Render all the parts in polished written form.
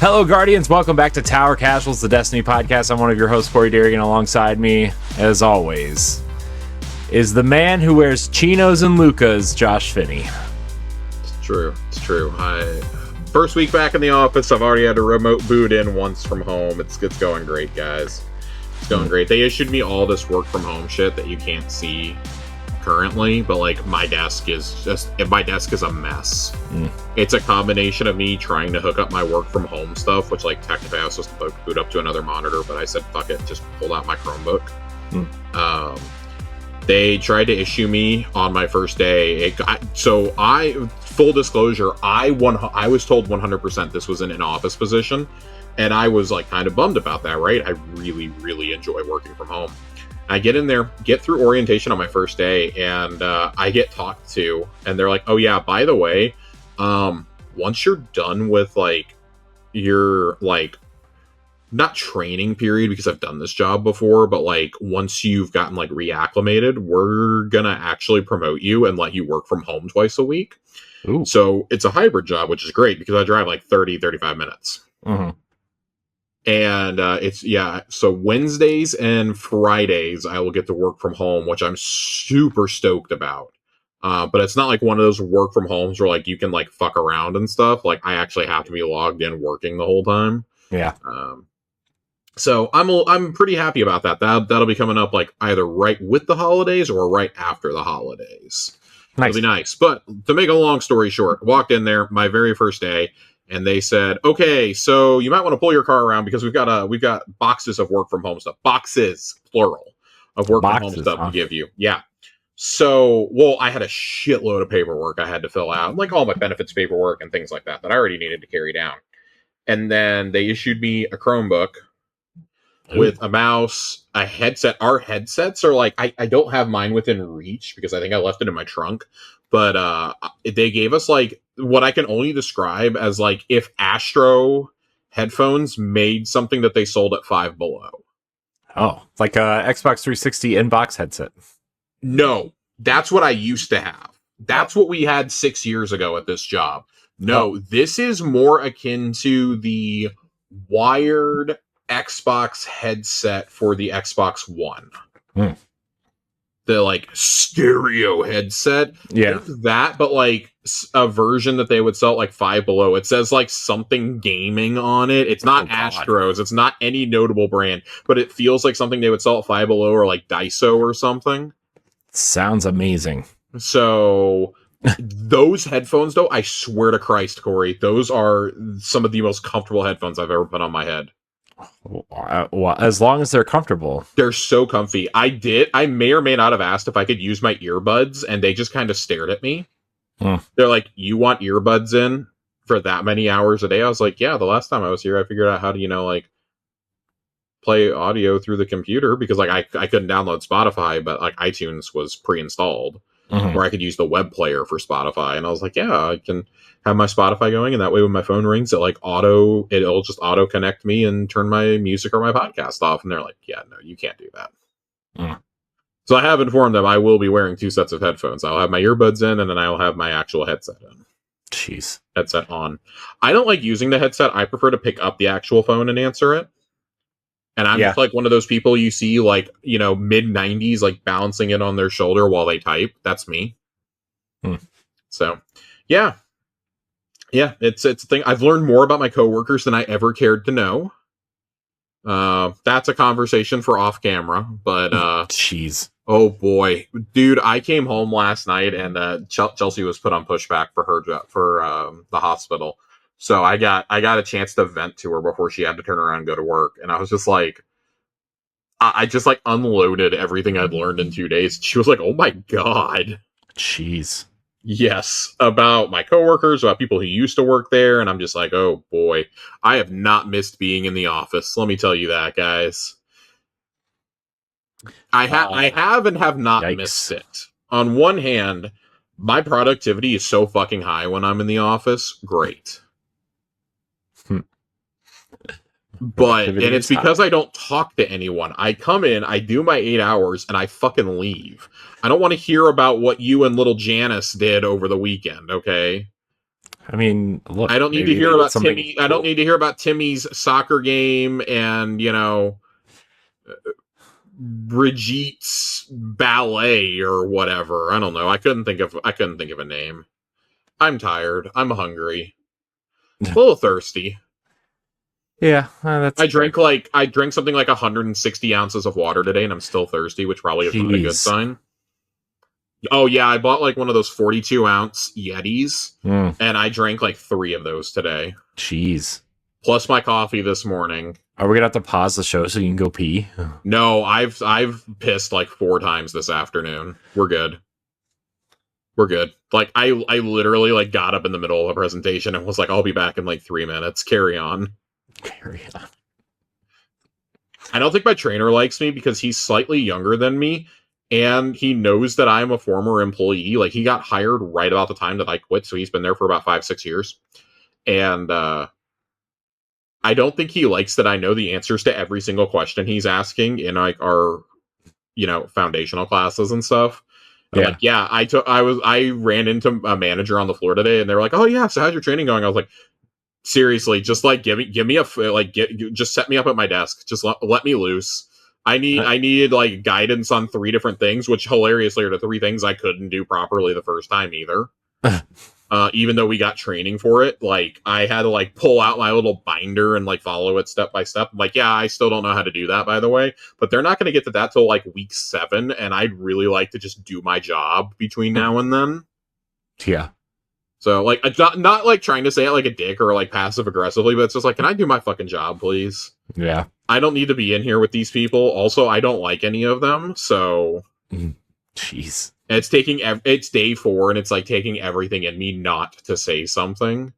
Hello, Guardians. Welcome back to Tower Casuals, the Destiny podcast. I'm one of your hosts, Corey Dirrig, and alongside me, as always, is the man who wears chinos and Lucas, Josh Finney. It's true. First week back in the office. I've already had to remote boot in once from home. It's going great, guys. It's going great. They issued me all this work from home shit that you can't see currently, but like my desk is a mess. It's a combination of me trying to hook up my work from home stuff, which like technically I was supposed to boot up to another monitor, but I said fuck it, just pulled out my Chromebook. They tried to issue me on my first day. Full disclosure, I was told 100% this was an in-office position, and I was like kind of bummed about that, right? I really enjoy working from home. I get in there, get through orientation on my first day, and I get talked to, and they're like, oh yeah, by the way, once you're done with like your like not training period, because I've done this job before, but like once you've gotten like reacclimated, we're gonna actually promote you and let you work from home twice a week. Ooh. So it's a hybrid job, which is great because I drive like 35 minutes. And so Wednesdays and Fridays I will get to work from home, which I'm super stoked about. But it's not like one of those work from homes where like you can like fuck around and stuff. Like I actually have to be logged in working the whole time. Yeah. So I'm pretty happy about that. That'll be coming up like either right with the holidays or right after the holidays. Nice. It'll be nice. But to make a long story short, walked in there my very first day, and they said, "Okay, so you might want to pull your car around because we've got boxes of work from home stuff, boxes plural of work from home stuff to give you." Yeah. So, I had a shitload of paperwork I had to fill out, like all my benefits paperwork and things like that I already needed to carry down. And then they issued me a Chromebook with a mouse, a headset. Our headsets are like, I don't have mine within reach because I think I left it in my trunk. But they gave us like what I can only describe as like if Astro headphones made something that they sold at Five Below. Oh, like a Xbox 360 in-box headset. No, that's what I used to have. That's what we had 6 years ago at this job. No, this is more akin to the wired Xbox headset for the Xbox One. The like stereo headset. Yeah. That, but like a version that they would sell at like Five Below. It says like something gaming on it. It's not Astros. It's not any notable brand, but it feels like something they would sell at Five Below or like Daiso or something. Sounds amazing. So those headphones, though, I swear to Christ, Corey, those are some of the most comfortable headphones I've ever put on my head. Well, as long as they're comfortable. They're so comfy. I may or may not have asked if I could use my earbuds, and they just kind of stared at me. They're like, "You want earbuds in for that many hours a day?" I was like, "Yeah, the last time I was here, I figured out how to, like, play audio through the computer because like I couldn't download Spotify, but like iTunes was pre-installed, or I could use the web player for Spotify." And I was like, "Yeah, I can have my Spotify going, and that way when my phone rings, it'll just auto connect me and turn my music or my podcast off." And they're like, "Yeah, no, you can't do that." So I have informed them I will be wearing 2 sets of headphones. I'll have my earbuds in, and then I'll have my actual headset in. Jeez. Headset on. I don't like using the headset. I prefer to pick up the actual phone and answer it. And I'm just like one of those people you see like, mid-90s, like balancing it on their shoulder while they type. That's me. So, yeah. Yeah, it's a thing. I've learned more about my coworkers than I ever cared to know. That's a conversation for off camera, but jeez. Oh boy, dude, I came home last night and Chelsea was put on pushback for her job for the hospital. So I got a chance to vent to her before she had to turn around and go to work, and I was just like, I just like unloaded everything I'd learned in 2 days. She was like, "Oh my god." Jeez. Yes, about my coworkers, about people who used to work there, and I'm just like, oh boy, I have not missed being in the office. Let me tell you that, guys. I have and have not missed it. On one hand, my productivity is so fucking high when I'm in the office. Great. But, and it's because I don't talk to anyone. I come in, I do my 8 hours, and I fucking leave. I don't want to hear about what you and little Janice did over the weekend, okay? I mean, look, I don't need to maybe hear they did about something Timmy. I don't cool. need to hear about Timmy's soccer game and, Brigitte's ballet or whatever. I don't know. I couldn't think of a name. I'm tired. I'm hungry. A little thirsty. Yeah, that's fair. I drank something like 160 ounces of water today, and I'm still thirsty, which probably is not a good Jeez. sign. Oh yeah, I bought like one of those 42-ounce Yetis, Mm, and I drank like 3 of those today, jeez. plus my coffee this morning. Are we gonna have to pause the show so you can go pee? No, I've pissed like 4 times this afternoon. We're good. We're good. Like I literally like got up in the middle of a presentation and was like, I'll be back in like 3 minutes. Carry on. Carry on. I don't think my trainer likes me because he's slightly younger than me, and he knows that I'm a former employee. Like, he got hired right about the time that I quit, so he's been there for about 5-6 years. And I don't think he likes that I know the answers to every single question he's asking in like our, foundational classes and stuff. And I'm like, yeah, I ran into a manager on the floor today, and they were like, oh yeah, so how's your training going? I was like, seriously, just like give me just set me up at my desk. Just let me loose. I needed like guidance on 3 different things, which hilariously are the 3 things I couldn't do properly the first time either. Even though we got training for it, like I had to like pull out my little binder and like follow it step by step. I'm like, yeah, I still don't know how to do that, by the way. But they're not going to get to that till like week 7, and I'd really like to just do my job between now and then. Yeah. So, like, not like trying to say it like a dick or like passive aggressively, but it's just like, can I do my fucking job, please? Yeah. I don't need to be in here with these people. Also, I don't like any of them. So, Jeez. it's day 4, and it's like taking everything in me not to say something.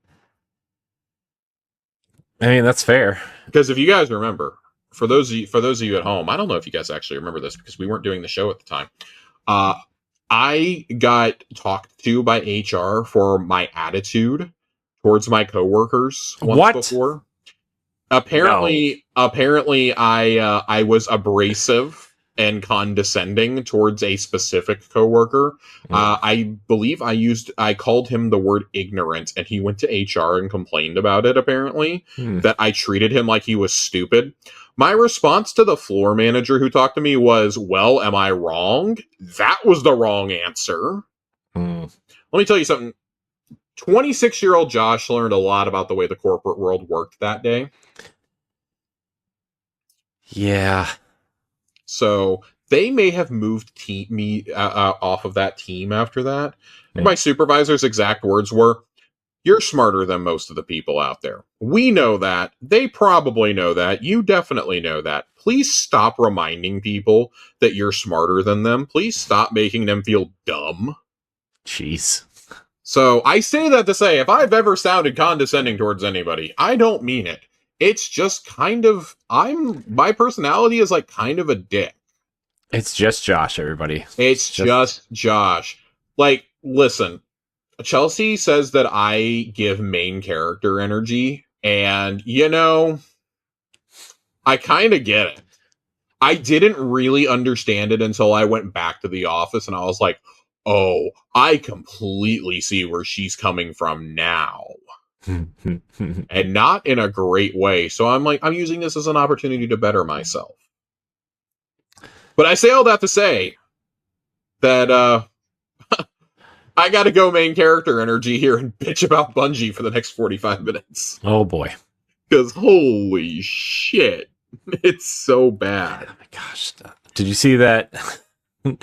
I mean, that's fair. Because if you guys remember, for those of you at home, I don't know if you guys actually remember this because we weren't doing the show at the time. I got talked to by HR for my attitude towards my coworkers once before. Apparently, I was abrasive and condescending towards a specific coworker. I believe I called him the word ignorant, and he went to HR and complained about it, apparently, that I treated him like he was stupid. My response to the floor manager who talked to me was, well, am I wrong? That was the wrong answer. Let me tell you something. 26-year-old Josh learned a lot about the way the corporate world worked that day. Yeah. So they may have moved me off of that team after that. Yeah. My supervisor's exact words were, you're smarter than most of the people out there. We know that. They probably know that. You definitely know that. Please stop reminding people that you're smarter than them. Please stop making them feel dumb. Jeez. So I say that to say, if I've ever sounded condescending towards anybody, I don't mean it. It's just kind of, my personality is like kind of a dick. It's just Josh, everybody. It's just Josh. Like, listen, Chelsea says that I give main character energy, and, I kind of get it. I didn't really understand it until I went back to the office, and I was like, oh, I completely see where she's coming from now. And not in a great way. So I'm using this as an opportunity to better myself. But I say all that to say that I gotta go main character energy here and bitch about Bungie for the next 45 minutes. Oh boy. Because holy shit, it's so bad. Oh my gosh. Did you see that? Did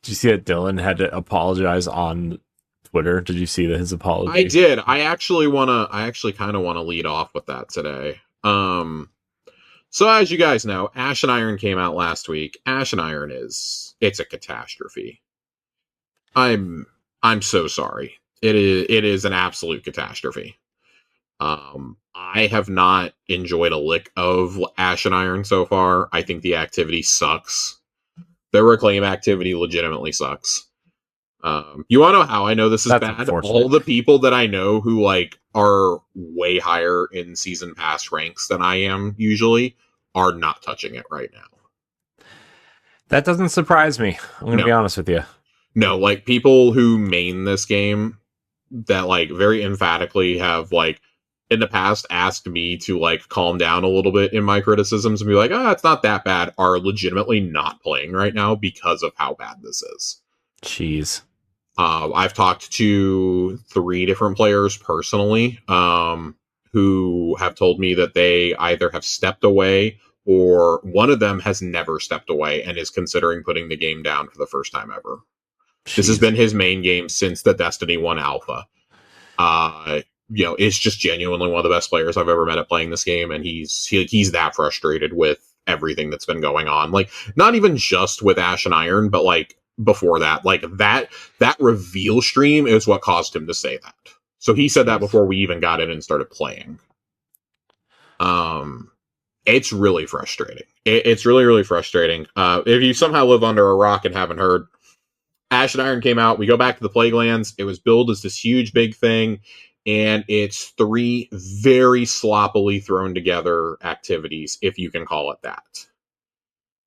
you see that Dylan had to apologize on Twitter? Did you see his apology? I did. I actually kind of want to lead off with that today. So as you guys know, Ashen Iron came out last week. Ashen Iron it's a catastrophe. I'm so sorry. It is an absolute catastrophe. I have not enjoyed a lick of Ashen Iron so far. I think the activity sucks. The reclaim activity legitimately sucks. You want to know how I know this is bad? All the people that I know who are way higher in season pass ranks than I am usually are not touching it right now. That doesn't surprise me. I'm going to be honest with you. No, people who main this game that like very emphatically have like in the past asked me to like calm down a little bit in my criticisms and be like, it's not that bad, are legitimately not playing right now because of how bad this is. Jeez. I've talked to 3 different players personally, who have told me that they either have stepped away or one of them has never stepped away and is considering putting the game down for the first time ever. Jeez. This has been his main game since the Destiny 1 alpha. Is just genuinely one of the best players I've ever met at playing this game, and he's that frustrated with everything that's been going on. Like, not even just with Ash and Iron, but like before that, like that reveal stream is what caused him to say that. So he said that before we even got in and started playing. It's really frustrating. It's really, really frustrating. If you somehow live under a rock and haven't heard, Ash and Iron came out. We go back to the Plaguelands. It was billed as this huge, big thing. And it's 3 very sloppily thrown together activities, if you can call it that.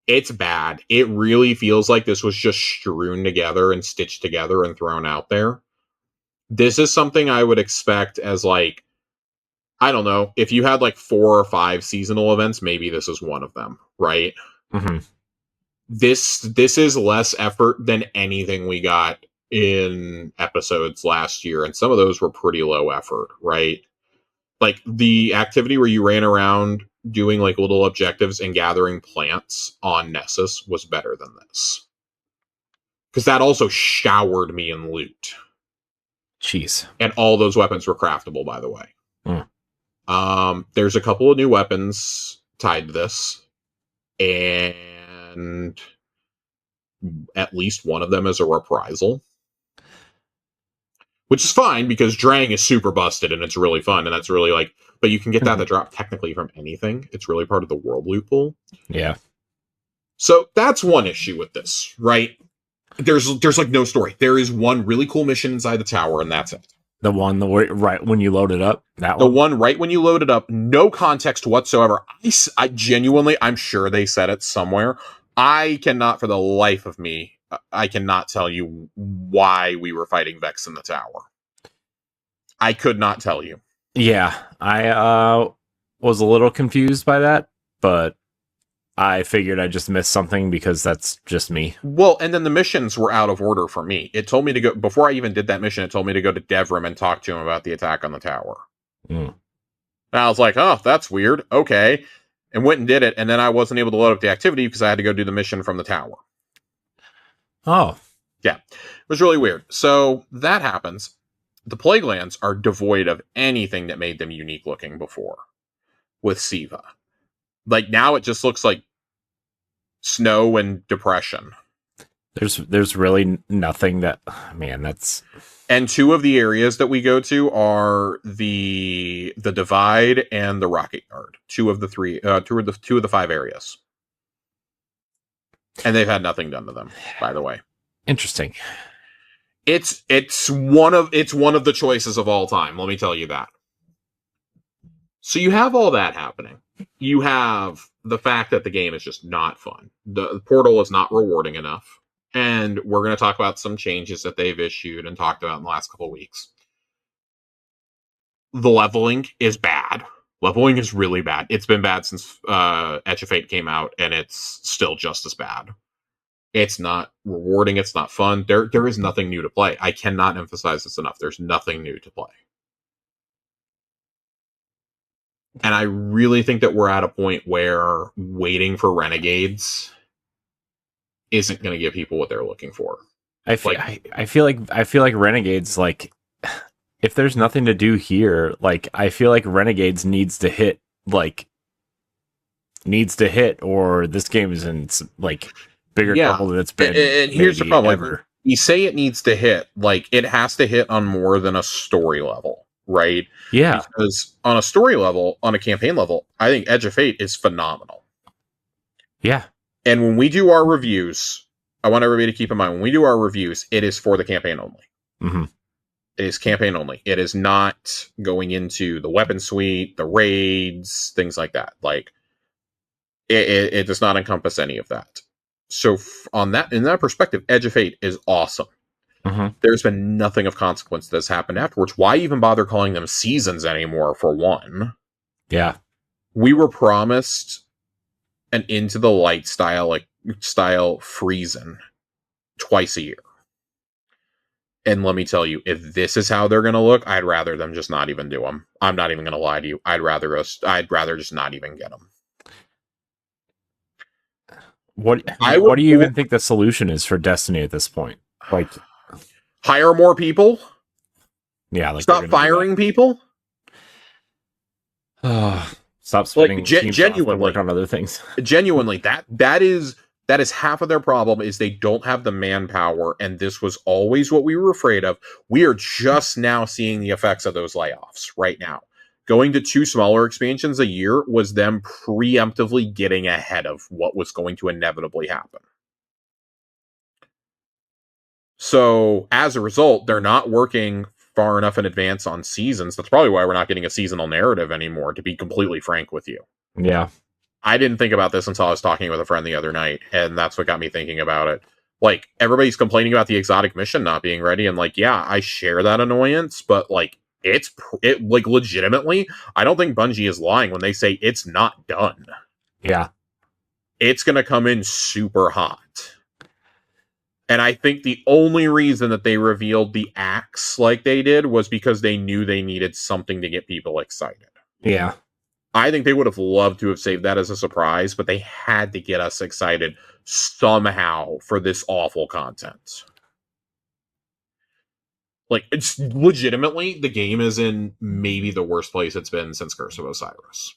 It's bad. It really feels like this was just strewn together and stitched together and thrown out there. This is something I would expect as like, I don't know, if you had like 4 or 5 seasonal events, maybe this is one of them, right? Mm-hmm. This is less effort than anything we got in episodes last year, and some of those were pretty low effort, right? Like the activity where you ran around doing like little objectives and gathering plants on Nessus was better than this. Because that also showered me in loot. Jeez. And all those weapons were craftable, by the way. There's a couple of new weapons tied to this. And at least one of them is a reprisal. Which is fine, because Drang is super busted and it's really fun, and that's really like, but you can get that to drop technically from anything. It's really part of the world loot pool. Yeah. So that's one issue with this, right? There's like no story. There is one really cool mission inside the tower, and that's it. The one right when you load it up? The one right when you load it up, no context whatsoever. I genuinely, I'm sure they said it somewhere. I cannot, for the life of me, I cannot tell you why we were fighting Vex in the tower. I could not tell you. Yeah, I was a little confused by that, but I figured I just missed something because that's just me. Well, and then the missions were out of order for me. It told me to go, before I even did that mission, it told me to go to Devrim and talk to him about the attack on the tower. And I was like, oh, that's weird. Okay. And went and did it, and then I wasn't able to load up the activity because I had to go do the mission from the tower. Oh. Yeah. It was really weird. So that happens. The Plaguelands are devoid of anything that made them unique looking before with Siva. Like, now it just looks like snow and depression. There's really nothing that, man, that's... And 2 of the areas that we go to are the Divide and the Rocket Yard. 2 of the 3, 2 of the 5 areas. And they've had nothing done to them, by the way. Interesting. It's one of the choices of all time, let me tell you that. So you have all that happening. You have the fact that the game is just not fun. The portal is not rewarding enough. And we're going to talk about some changes that they've issued and talked about in the last couple of weeks. The leveling is bad. Leveling is really bad. It's been bad since Edge of Fate came out, and it's still just as bad. It's not rewarding. It's not fun. There is nothing new to play. I cannot emphasize this enough. There's nothing new to play. And I really think that we're at a point where waiting for Renegades isn't going to give people what they're looking for. I feel like Renegades, like, if there's nothing to do here, like, I feel like Renegades needs to hit, or this game is in like bigger trouble than it's been. And here's the problem: like, you say it needs to hit, like, it has to hit on more than a story level, right? Yeah, because on a story level, on a campaign level, I think Edge of Fate is phenomenal. Yeah. And when we do our reviews, I want everybody to keep in mind, when we do our reviews, it is for the campaign only. Mm-hmm. It is campaign only. It is not going into the weapon suite, the raids, things like that. Like, it does not encompass any of that. So in that perspective, Edge of Fate is awesome. There's been nothing of consequence that's happened afterwards. Why even bother calling them seasons anymore, for one? Yeah. We were promised an Into the Light style Friesen twice a year. And let me tell you, if this is how they're going to look, I'd rather them just not even do them. I'm not even going to lie to you. I'd rather just not even get them. What do you even think the solution is for Destiny at this point? Like, hire more people? Yeah, like stop firing people? Stop spending like genuinely work on other things. Genuinely, that is half of their problem, is they don't have the manpower, and this was always what we were afraid of. We are just now seeing the effects of those layoffs right now. Going to 2 smaller expansions a year was them preemptively getting ahead of what was going to inevitably happen. So, as a result, they're not working far enough in advance on seasons. That's probably why we're not getting a seasonal narrative anymore, to be completely frank with you. Yeah. I didn't think about this until I was talking with a friend the other night, and that's what got me thinking about it. Like, everybody's complaining about the exotic mission not being ready, and like, yeah, I share that annoyance, but like, it legitimately, I don't think Bungie is lying when they say it's not done. Yeah. It's going to come in super hot. And I think the only reason that they revealed the axe like they did was because they knew they needed something to get people excited. Yeah. I think they would have loved to have saved that as a surprise, but they had to get us excited somehow for this awful content. Like, it's legitimately, the game is in maybe the worst place it's been since Curse of Osiris.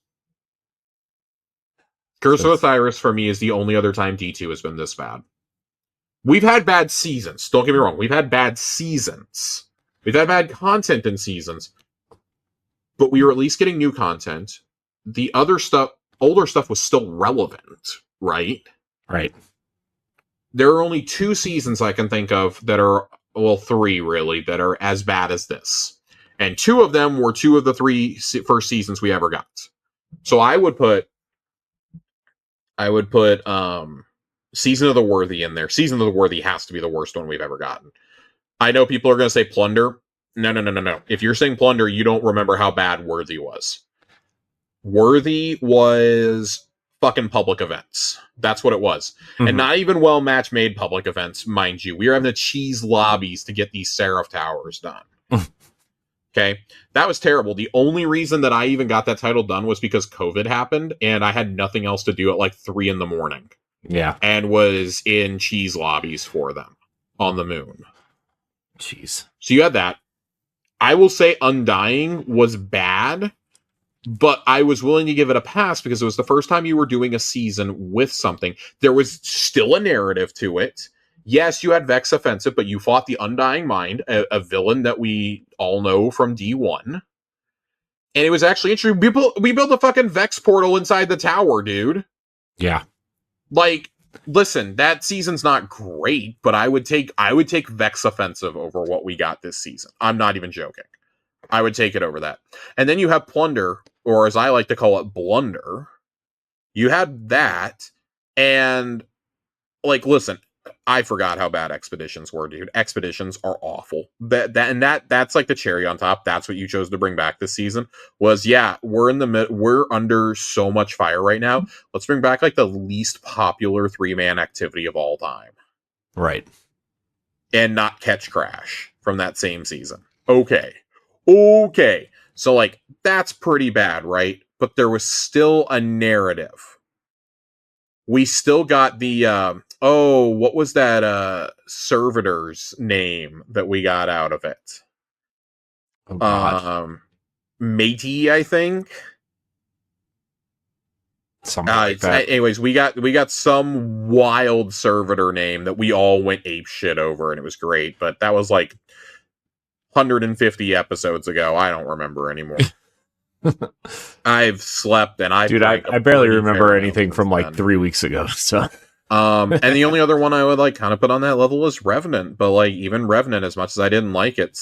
Curse of Osiris, for me, is the only other time D2 has been this bad. We've had bad seasons. Don't get me wrong. We've had bad seasons. We've had bad content in seasons. But we were at least getting new content. The other stuff, older stuff, was still relevant, right? Right. There are only 2 seasons I can think of that are, well, 3 really, that are as bad as this. And 2 of them were 2 of the 3 first seasons we ever got. So I would put Season of the Worthy in there. Season of the Worthy has to be the worst one we've ever gotten. I know people are going to say Plunder. No. If you're saying Plunder, you don't remember how bad Worthy was. Worthy was fucking public events. That's what it was. Mm-hmm. And not even well match-made public events, mind you. We were having to cheese lobbies to get these Seraph Towers done. Okay? That was terrible. The only reason that I even got that title done was because COVID happened, and I had nothing else to do at like 3 a.m. Yeah. And was in cheese lobbies for them on the moon. Jeez. So you had that. I will say Undying was bad, but I was willing to give it a pass because it was the first time you were doing a season with something. There was still a narrative to it. Yes, you had Vex Offensive, but you fought the Undying Mind, a villain that we all know from D1. And it was actually interesting. We built a fucking Vex portal inside the tower, dude. Yeah. Like, listen, that season's not great, but I would take Vex Offensive over what we got this season. I'm not even joking. I would take it over that. And then you have Plunder, or as I like to call it, Blunder. You had that, and like, listen, I forgot how bad Expeditions were, dude. Expeditions are awful. That's like the cherry on top. That's what you chose to bring back this season. Was, yeah, we're under so much fire right now. Let's bring back like the least popular 3-man activity of all time. Right. And not Catch Crash from that same season. Okay. So like, that's pretty bad, right? But there was still a narrative. We still got the what was that servitor's name that we got out of it? Oh god. Matey, I think. Something like that. Anyways, we got some wild servitor name that we all went ape shit over, and it was great, but that was like 150 episodes ago. I don't remember anymore. I've slept and I barely remember anything from like 3 weeks ago. So, and the only other one I would like kind of put on that level is Revenant. But like, even Revenant, as much as I didn't like it,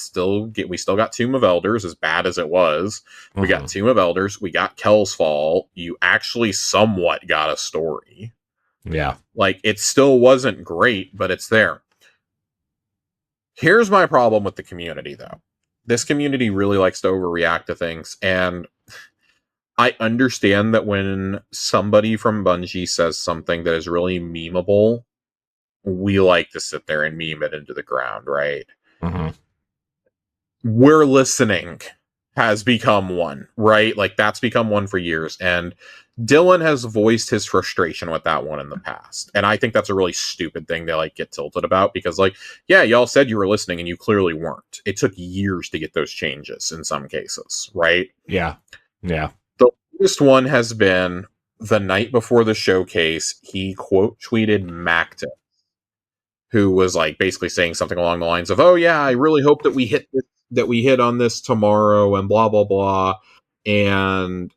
we still got Tomb of Elders, as bad as it was. We got Tomb of Elders. We got Kel's Fall. You actually somewhat got a story. Yeah, like, it still wasn't great, but it's there. Here's my problem with the community, though. This community really likes to overreact to things, and I understand that when somebody from Bungie says something that is really memeable, we like to sit there and meme it into the ground, right? Mm-hmm. We're listening has become one, right? Like, that's become one for years, and Dylan has voiced his frustration with that one in the past, and I think that's a really stupid thing to, like, get tilted about, because, like, yeah, y'all said you were listening, and you clearly weren't. It took years to get those changes in some cases, right? Yeah. Yeah. The latest one has been the night before the showcase, he quote tweeted Macton, who was, like, basically saying something along the lines of, "Oh yeah, I really hope that we hit on this tomorrow," and blah blah blah. And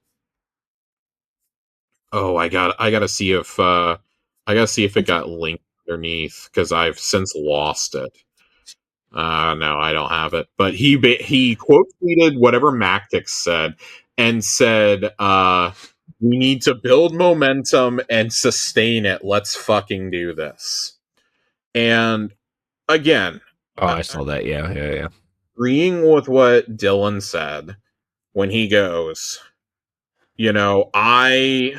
I gotta see if it got linked underneath, because I've since lost it. No, I don't have it. But he quote tweeted whatever Mactix said, and said, "We need to build momentum and sustain it. Let's fucking do this." And again, Oh, I saw that. Yeah. agreeing with what Dylan said when he goes, I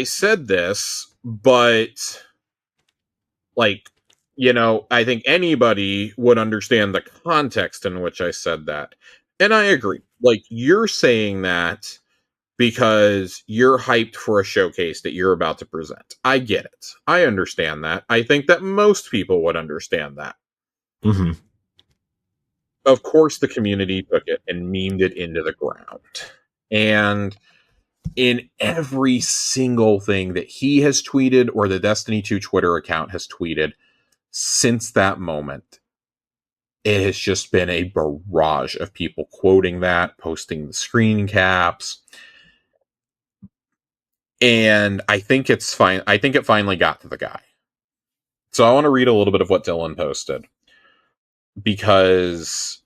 said this, but, like, I think anybody would understand the context in which I said that. And I agree. Like, you're saying that because you're hyped for a showcase that you're about to present. I get it. I understand that. I think that most people would understand that. Mm-hmm. Of course, the community took it and memed it into the ground. And in every single thing that he has tweeted, or the Destiny 2 Twitter account has tweeted since that moment, it has just been a barrage of people quoting that, posting the screen caps. And I think it's fine. I think it finally got to the guy. So I want to read a little bit of what Dylan posted, because,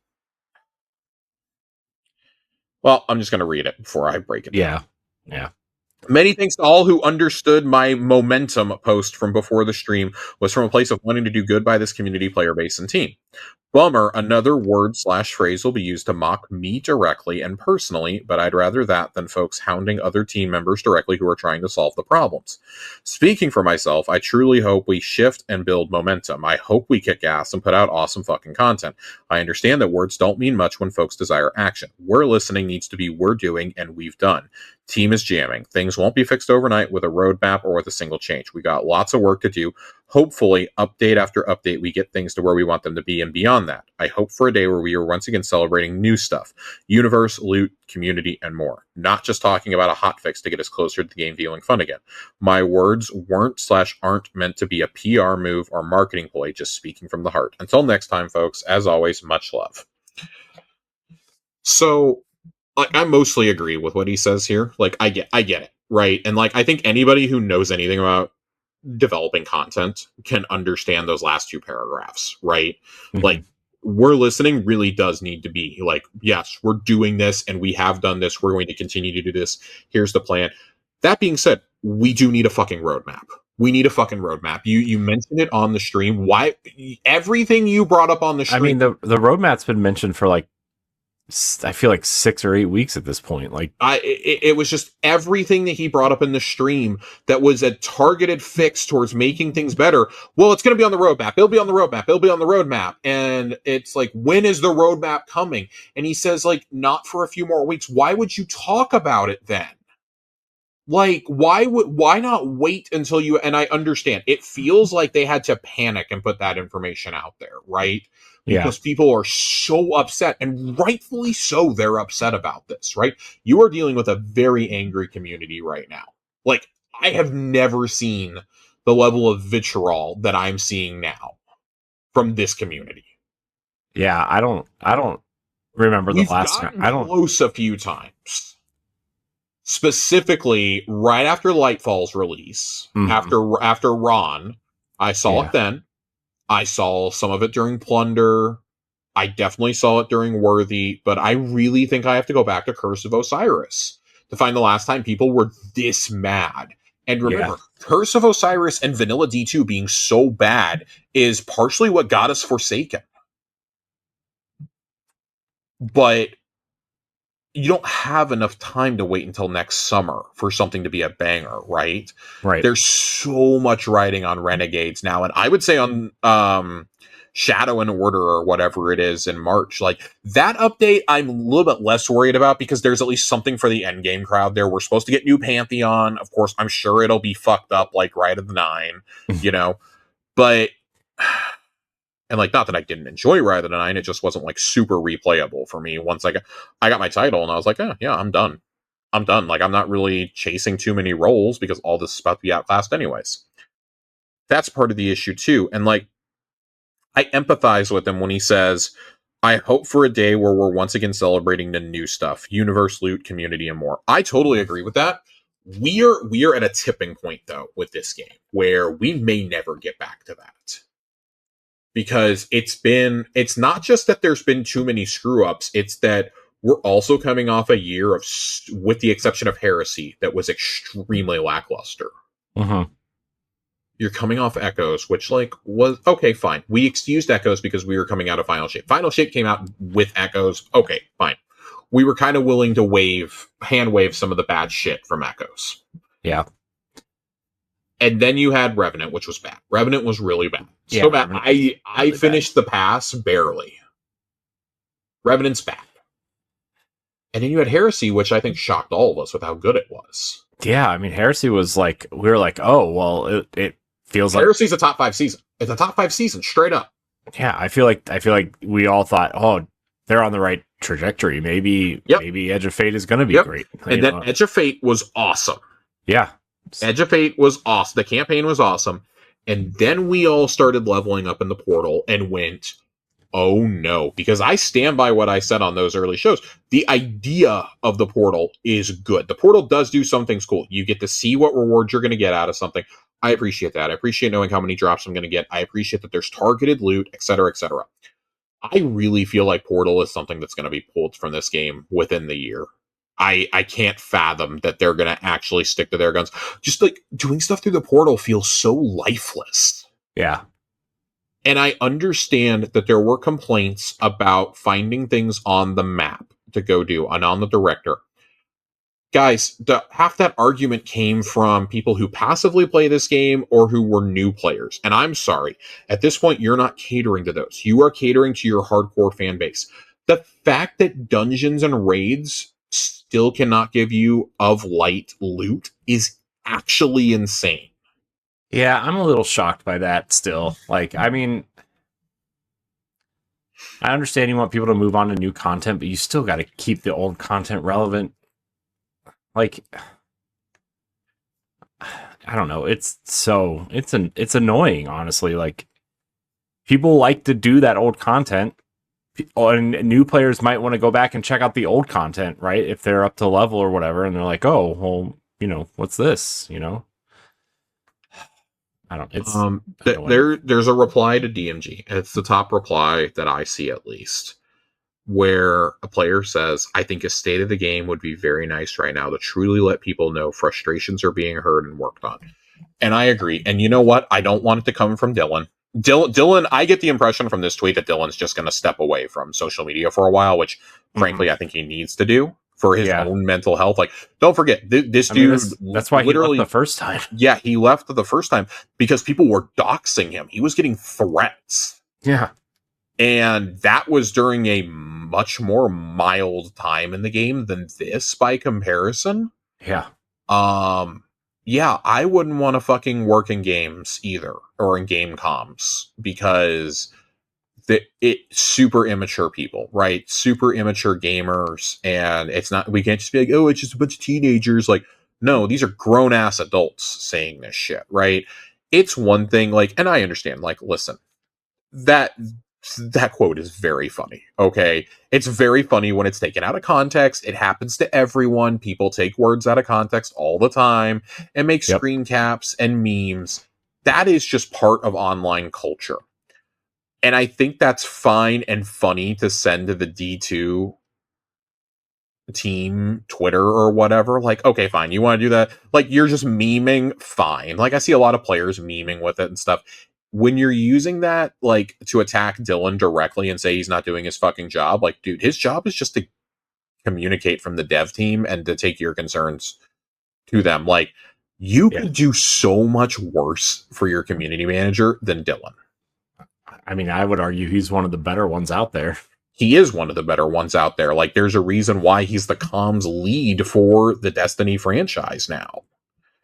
well, I'm just going to read it before I break it down. Yeah. Many thanks to all who understood my momentum post from before the stream was from a place of wanting to do good by this community, player base, and team. Bummer, another word/phrase will be used to mock me directly and personally, but I'd rather that than folks hounding other team members directly who are trying to solve the problems. Speaking for myself, I truly hope we shift and build momentum. I hope we kick ass and put out awesome fucking content. I understand that words don't mean much when folks desire action. We're listening needs to be we're doing and we've done. Team is jamming. Things won't be fixed overnight with a roadmap or with a single change. We got lots of work to do. Hopefully, update after update, we get things to where we want them to be and beyond that. I hope for a day where we are once again celebrating new stuff. Universe, loot, community, and more. Not just talking about a hotfix to get us closer to the game feeling fun again. My words weren't/aren't meant to be a PR move or marketing ploy, just speaking from the heart. Until next time, folks, as always, much love. So, I mostly agree with what he says here. Like, I get it, right? And, like, I think anybody who knows anything about developing content can understand those last two paragraphs, right? Mm-hmm. Like, we're listening really does need to be like, yes, we're doing this and we have done this. We're going to continue to do this. Here's the plan. That being said, we do need a fucking roadmap. We need a fucking roadmap. You mentioned it on the stream. Why everything you brought up on the stream? I mean, the roadmap's been mentioned for, like, I feel like 6 or 8 weeks at this point. Like, it was just everything that he brought up in the stream that was a targeted fix towards making things better. Well, it's going to be on the roadmap. It'll be on the roadmap. It'll be on the roadmap. And it's like, when is the roadmap coming? And he says, like, not for a few more weeks. Why would you talk about it then? Like, why not wait until you, and I understand it feels like they had to panic and put that information out there, right? Because people are so upset, and rightfully so, they're upset about this, right? You are dealing with a very angry community right now. Like, I have never seen the level of vitriol that I'm seeing now from this community. Yeah, I don't remember the last time. I don't close a few times. Specifically, right after Lightfall's release, after Ron, I saw it then. I saw some of it during Plunder. I definitely saw it during Worthy, but I really think I have to go back to Curse of Osiris to find the last time people were this mad. And remember, Curse of Osiris and Vanilla D2 being so bad is partially what got us Forsaken. but you don't have enough time to wait until next summer for something to be a banger, right? Right. There's so much riding on Renegades now, and I would say on Shadow and Order or whatever it is in March. Like, that update I'm a little bit less worried about because there's at least something for the endgame crowd there. We're supposed to get new Pantheon. Of course, I'm sure it'll be fucked up like Rite of the Nine, you know? But and like, not that I didn't enjoy Ride of the Nine, it just wasn't like super replayable for me. Once I got my title, and I was like, yeah, I'm done. I'm done. Like, I'm not really chasing too many roles because all this is about to be outclassed anyways. That's part of the issue too. And like, I empathize with him when he says, I hope for a day where we're once again celebrating the new stuff, universe, loot, community, and more. I totally agree with that. We are at a tipping point though with this game where we may never get back to that. Because it's not just that there's been too many screw ups, it's that we're also coming off a year of, with the exception of Heresy, that was extremely lackluster. Mm-hmm. You're coming off Echoes, which like was okay, fine. We excused Echoes because we were coming out of Final Shape. Final Shape came out with Echoes. Okay, fine. We were kind of willing to hand wave some of the bad shit from Echoes. Yeah. And then you had Revenant, which was bad. Revenant was really bad. Yeah, So bad. I finished the pass barely. Revenant's bad. And then you had Heresy, which I think shocked all of us with how good it was. Yeah, I mean, Heresy was like, we were like, oh, well, it feels like Heresy's a top 5 season. It's a top 5 season, straight up. Yeah, I feel like we all thought, oh, they're on the right trajectory. Maybe Edge of Fate is going to be great. And then Edge of Fate was awesome. Yeah. Edge of Fate was awesome. The campaign was awesome. And then we all started leveling up in the Portal and went, oh no. Because I stand by what I said on those early shows. The idea of the Portal is good. The Portal does do some things cool. You get to see what rewards you're going to get out of something. I appreciate that. I appreciate knowing how many drops I'm going to get. I appreciate that there's targeted loot, etc., etc. I really feel like Portal is something that's going to be pulled from this game within the year. I can't fathom that they're going to actually stick to their guns. Just like doing stuff through the Portal feels so lifeless. Yeah. And I understand that there were complaints about finding things on the map to go do and on the director. Guys, half that argument came from people who passively play this game or who were new players. And I'm sorry. At this point, you're not catering to those. You are catering to your hardcore fan base. The fact that dungeons and raids still cannot give you of light loot is actually insane. Yeah, I'm a little shocked by that still. Like, I mean, I understand you want people to move on to new content, but you still got to keep the old content relevant. Like, I don't know. It's annoying, honestly. Like, people like to do that old content, and new players might want to go back and check out the old content, right? If they're up to level or whatever, and they're like, oh, well, what's this? I don't. It's there's a reply to DMG. It's the top reply that I see, at least, where a player says, I think a state of the game would be very nice right now to truly let people know frustrations are being heard and worked on. And I agree. And you know what? I don't want it to come from Dylan. Dylan, I get the impression from this tweet that Dylan's just going to step away from social media for a while, which frankly, I think he needs to do for his own mental health. Like, don't forget, this dude, that's why literally, he left the first time. Yeah, he left the first time because people were doxing him. He was getting threats. Yeah. And that was during a much more mild time in the game than this by comparison. Yeah. Yeah, I wouldn't want to fucking work in games either, or in game comms, because it's super immature people, right? Super immature gamers, and we can't just be like, oh, it's just a bunch of teenagers. Like, no, these are grown ass adults saying this shit, right? It's one thing, like, and I understand, like, listen, that quote is very funny, okay? It's very funny when it's taken out of context. It happens to everyone. People take words out of context all the time and make screen caps and memes. That is just part of online culture. And I think that's fine and funny to send to the D2 team Twitter or whatever. Like, okay, fine, you want to do that? Like, you're just memeing, fine. Like, I see a lot of players memeing with it and stuff. when you're using that, like, to attack Dylan directly and say he's not doing his fucking job, like, dude, his job is just to communicate from the dev team and to take your concerns to them. Like, you could do so much worse for your community manager than Dylan. I mean, I would argue he's one of the better ones out there. He is one of the better ones out there. Like, there's a reason why he's the comms lead for the Destiny franchise now.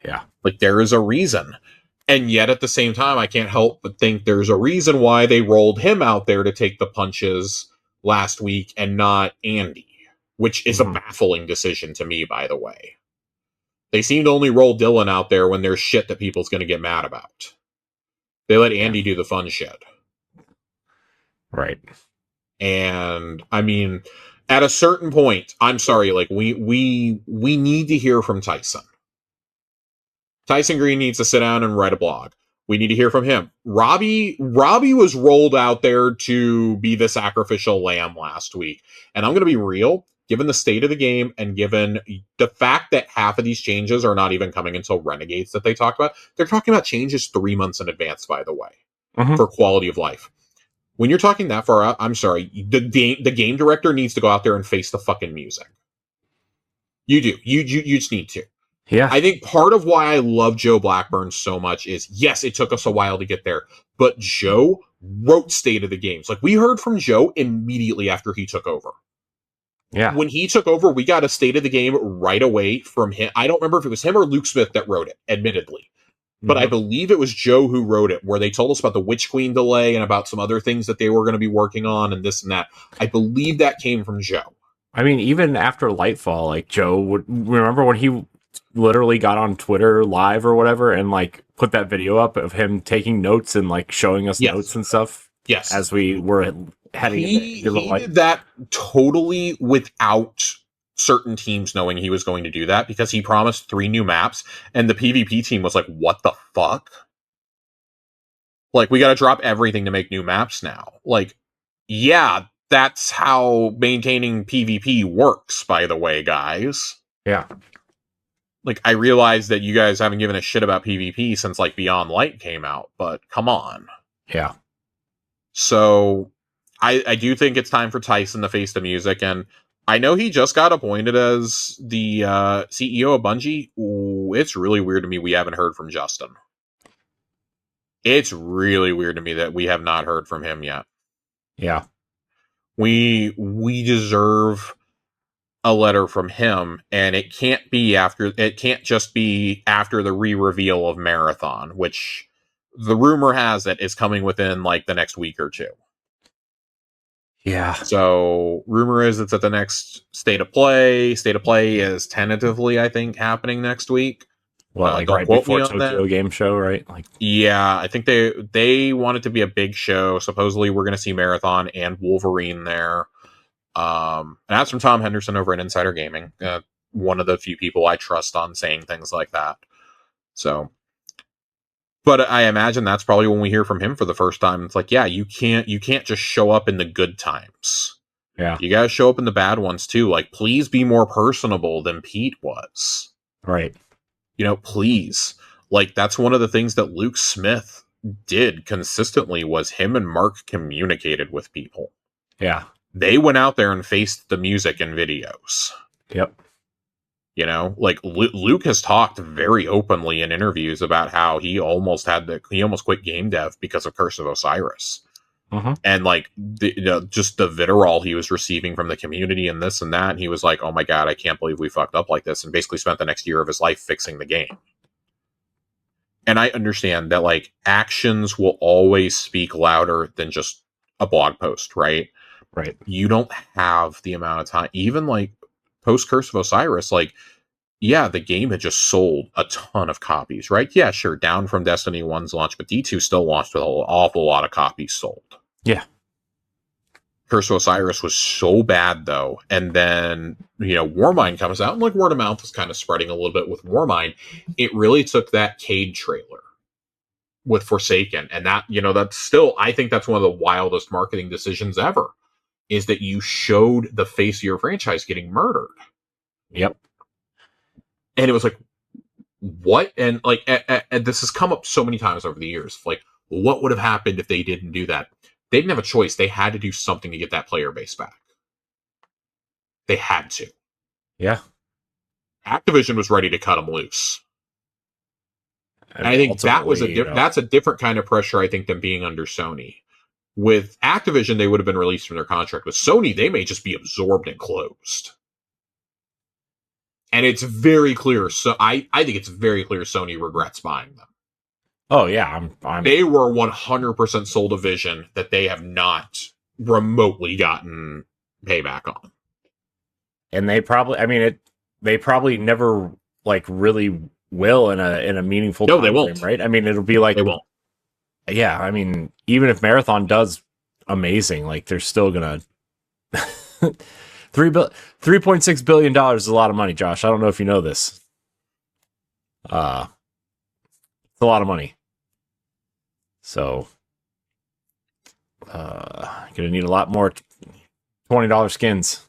Yeah. Like, there is a reason. And yet, at the same time, I can't help but think there's a reason why they rolled him out there to take the punches last week and not Andy, which is a baffling decision to me, by the way. They seem to only roll Dylan out there when there's shit that people's going to get mad about. They let Andy do the fun shit. Right. And, I mean, at a certain point, I'm sorry, like, we need to hear from Tyson. Tyson Green needs to sit down and write a blog. We need to hear from him. Robbie was rolled out there to be the sacrificial lamb last week. And I'm going to be real, given the state of the game and given the fact that half of these changes are not even coming until Renegades that they talked about. They're talking about changes 3 months in advance, by the way, for quality of life. When you're talking that far out, I'm sorry, the game director needs to go out there and face the fucking music. You do. You just need to. Yeah. I think part of why I love Joe Blackburn so much is, yes, it took us a while to get there, but Joe wrote State of the Games. Like, we heard from Joe immediately after he took over. Yeah. When he took over, we got a State of the Game right away from him. I don't remember if it was him or Luke Smith that wrote it, admittedly. But I believe it was Joe who wrote it, where they told us about the Witch Queen delay and about some other things that they were going to be working on and this and that. I believe that came from Joe. I mean, even after Lightfall, like, Joe would remember when he literally got on Twitter live or whatever and, like, put that video up of him taking notes and, like, showing us notes and stuff. Yes. As we were heading he did that totally without certain teams knowing he was going to do that, because he promised 3 new maps and the PvP team was like, what the fuck? Like, we got to drop everything to make new maps now. Like, yeah, that's how maintaining PvP works, by the way, guys. Yeah. Like, I realize that you guys haven't given a shit about PvP since, like, Beyond Light came out, but come on. Yeah. So, I do think it's time for Tyson to face the music, and I know he just got appointed as the CEO of Bungie. Ooh, it's really weird to me we haven't heard from Justin. It's really weird to me that we have not heard from him yet. Yeah. We deserve a letter from him, and it can't just be after the re-reveal of Marathon, which the rumor has it is coming within, like, the next week or two. Yeah. So, rumor is it's at the next State of Play. State of Play is tentatively, I think, happening next week. Well, like, right before Tokyo Game Show, right? Like, yeah, I think they want it to be a big show. Supposedly, we're going to see Marathon and Wolverine there. And that's from Tom Henderson over at Insider Gaming. One of the few people I trust on saying things like that. So, but I imagine that's probably when we hear from him for the first time. It's like, yeah, you can't just show up in the good times. Yeah. You gotta show up in the bad ones too. Like, please be more personable than Pete was. Right. You know, please. Like, that's one of the things that Luke Smith did consistently, was him and Mark communicated with people. Yeah. They went out there and faced the music and videos. Yep. You know, like, Luke has talked very openly in interviews about how he almost quit game dev because of Curse of Osiris. And, like, just the vitriol he was receiving from the community and this and that. And he was like, oh my God, I can't believe we fucked up like this. And basically spent the next year of his life fixing the game. And I understand that, like, actions will always speak louder than just a blog post, right? Right. You don't have the amount of time, even, like, post Curse of Osiris, like, yeah, the game had just sold a ton of copies, right? Yeah, sure, down from Destiny 1's launch, but D2 still launched with an awful lot of copies sold. Yeah. Curse of Osiris was so bad, though, and then, you know, Warmind comes out, and, like, word of mouth is kind of spreading a little bit with Warmind. It really took that Cade trailer with Forsaken, and that, you know, that's still, I think that's one of the wildest marketing decisions ever, is that you showed the face of your franchise getting murdered. Yep. And it was like, what? And, like, and this has come up so many times over the years. Like, What would have happened if they didn't do that? They didn't have a choice. They had to do something to get that player base back. They had to. Yeah. Activision was ready to cut them loose. And I think that's a different kind of pressure, I think, than being under Sony. With Activision, they would have been released from their contract. With Sony, they may just be absorbed and closed. And it's very clear. So I think it's very clear Sony regrets buying them. Oh yeah, They were 100% sold a vision that they have not remotely gotten payback on. And they probably never like really will in a meaningful No, they won't. Frame, right? I mean, it'll be like they won't. Yeah, I mean, even if Marathon does amazing, like they're still gonna $3.6 billion is a lot of money, Josh. I don't know if you know this. It's a lot of money. So gonna need a lot more $20 skins.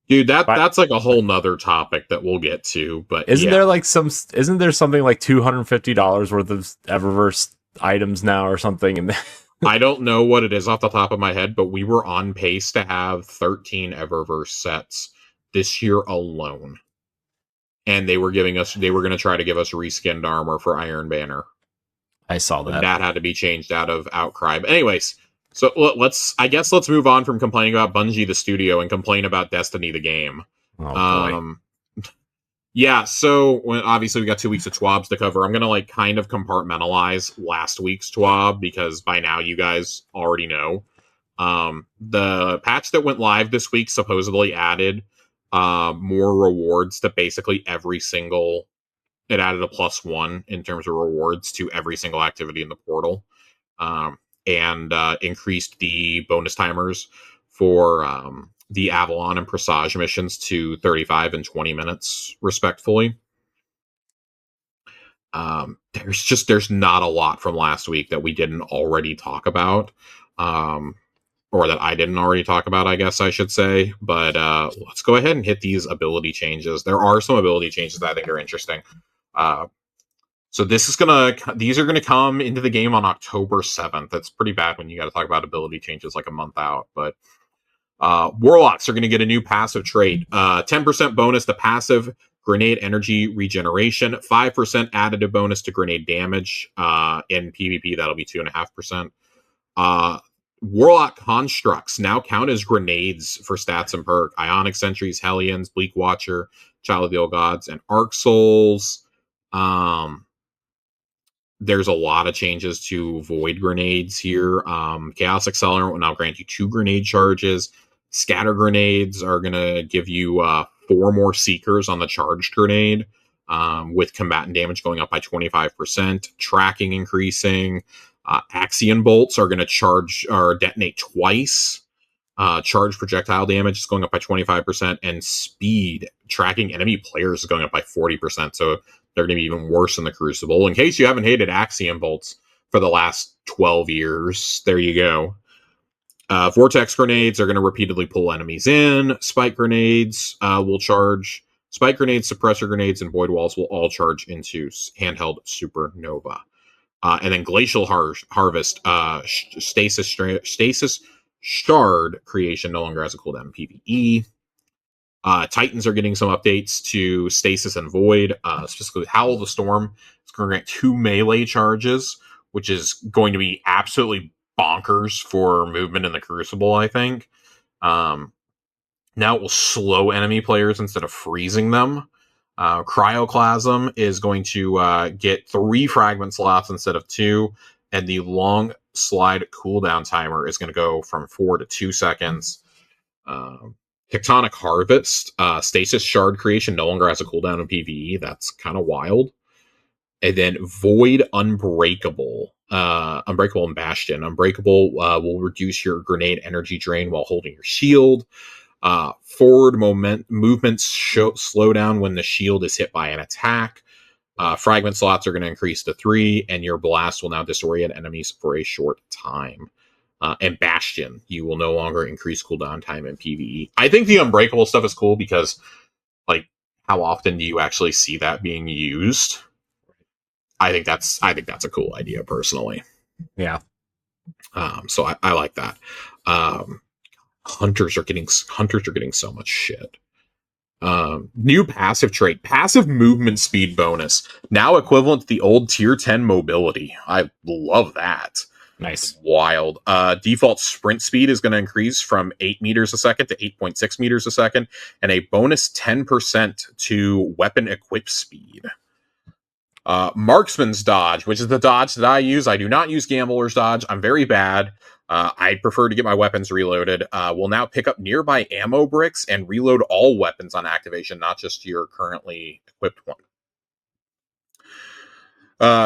Dude, that's like a whole nother topic that we'll get to. But isn't there something like $250 worth of Eververse items now or something? And I don't know what it is off the top of my head, but we were on pace to have 13 Eververse sets this year alone. And they were going to try to give us reskinned armor for Iron Banner. I saw that. And that had to be changed out of Outcry. But anyways, so let's move on from complaining about Bungie the studio and complain about Destiny the game. Oh boy. Yeah, so obviously we got 2 weeks of TWABs to cover. I'm gonna kind of compartmentalize last week's TWAB because by now you guys already know. The patch that went live this week supposedly added more rewards to basically every single. It added a +1 in terms of rewards to every single activity in the portal. And increased the bonus timers for the Avalon and Presage missions to 35 and 20 minutes, respectfully. There's not a lot from last week that we didn't already talk about, or that I didn't already talk about, I guess I should say. But let's go ahead and hit these ability changes. There are some ability changes that I think are interesting. So these are gonna come into the game on October 7th. That's pretty bad when you got to talk about ability changes like a month out. But Warlocks are gonna get a new passive trait: 10% bonus to passive grenade energy regeneration, 5% additive bonus to grenade damage. In PvP, that'll be 2.5%. Warlock constructs now count as grenades for stats and perk: Ionic Sentries, Hellions, Bleak Watcher, Child of the Old Gods, and Arc Souls. There's a lot of changes to Void Grenades here. Chaos Accelerant will now grant you 2 grenade charges. Scatter Grenades are going to give you 4 more Seekers on the charged grenade, with combatant damage going up by 25%. Tracking increasing. Axion Bolts are going to charge or detonate twice. Charge projectile damage is going up by 25%. And speed, tracking enemy players, is going up by 40%. So they're going to be even worse in the Crucible. In case you haven't hated Axiom Bolts for the last 12 years, there you go. Vortex Grenades are going to repeatedly pull enemies in. Spike Grenades will charge. Spike Grenades, Suppressor Grenades, and Void Walls will all charge into handheld Supernova. And then Glacial Harvest, Stasis Shard creation no longer has a cooldown in PvE. Titans are getting some updates to Stasis and Void. Specifically, Howl of the Storm is going to grant 2 melee charges, which is going to be absolutely bonkers for movement in the Crucible, I think. Now it will slow enemy players instead of freezing them. Cryoclasm is going to get 3 fragment slots instead of 2, and the long slide cooldown timer is going to go from 4 to 2 seconds. Tectonic Harvest, Stasis Shard creation no longer has a cooldown in PvE. That's kind of wild. And then Void Unbreakable. Unbreakable and Bastion. Unbreakable will reduce your grenade energy drain while holding your shield. Forward movements slow down when the shield is hit by an attack. Fragment slots are going to increase to 3, and your blast will now disorient enemies for a short time. And Bastion, you will no longer increase cooldown time in PvE. I think the Unbreakable stuff is cool because, how often do you actually see that being used? I think that's a cool idea personally. Yeah. So I like that. Hunters are getting so much shit. New passive trait, passive movement speed bonus, now equivalent to the old tier 10 mobility. I love that. Nice. Wild. Default sprint speed is going to increase from 8 meters a second to 8.6 meters a second, and a bonus 10% to weapon equip speed. Marksman's dodge, which is the dodge that I use. I do not use Gambler's dodge. I'm very bad. I prefer to get my weapons reloaded. Will now pick up nearby ammo bricks and reload all weapons on activation, not just your currently equipped one.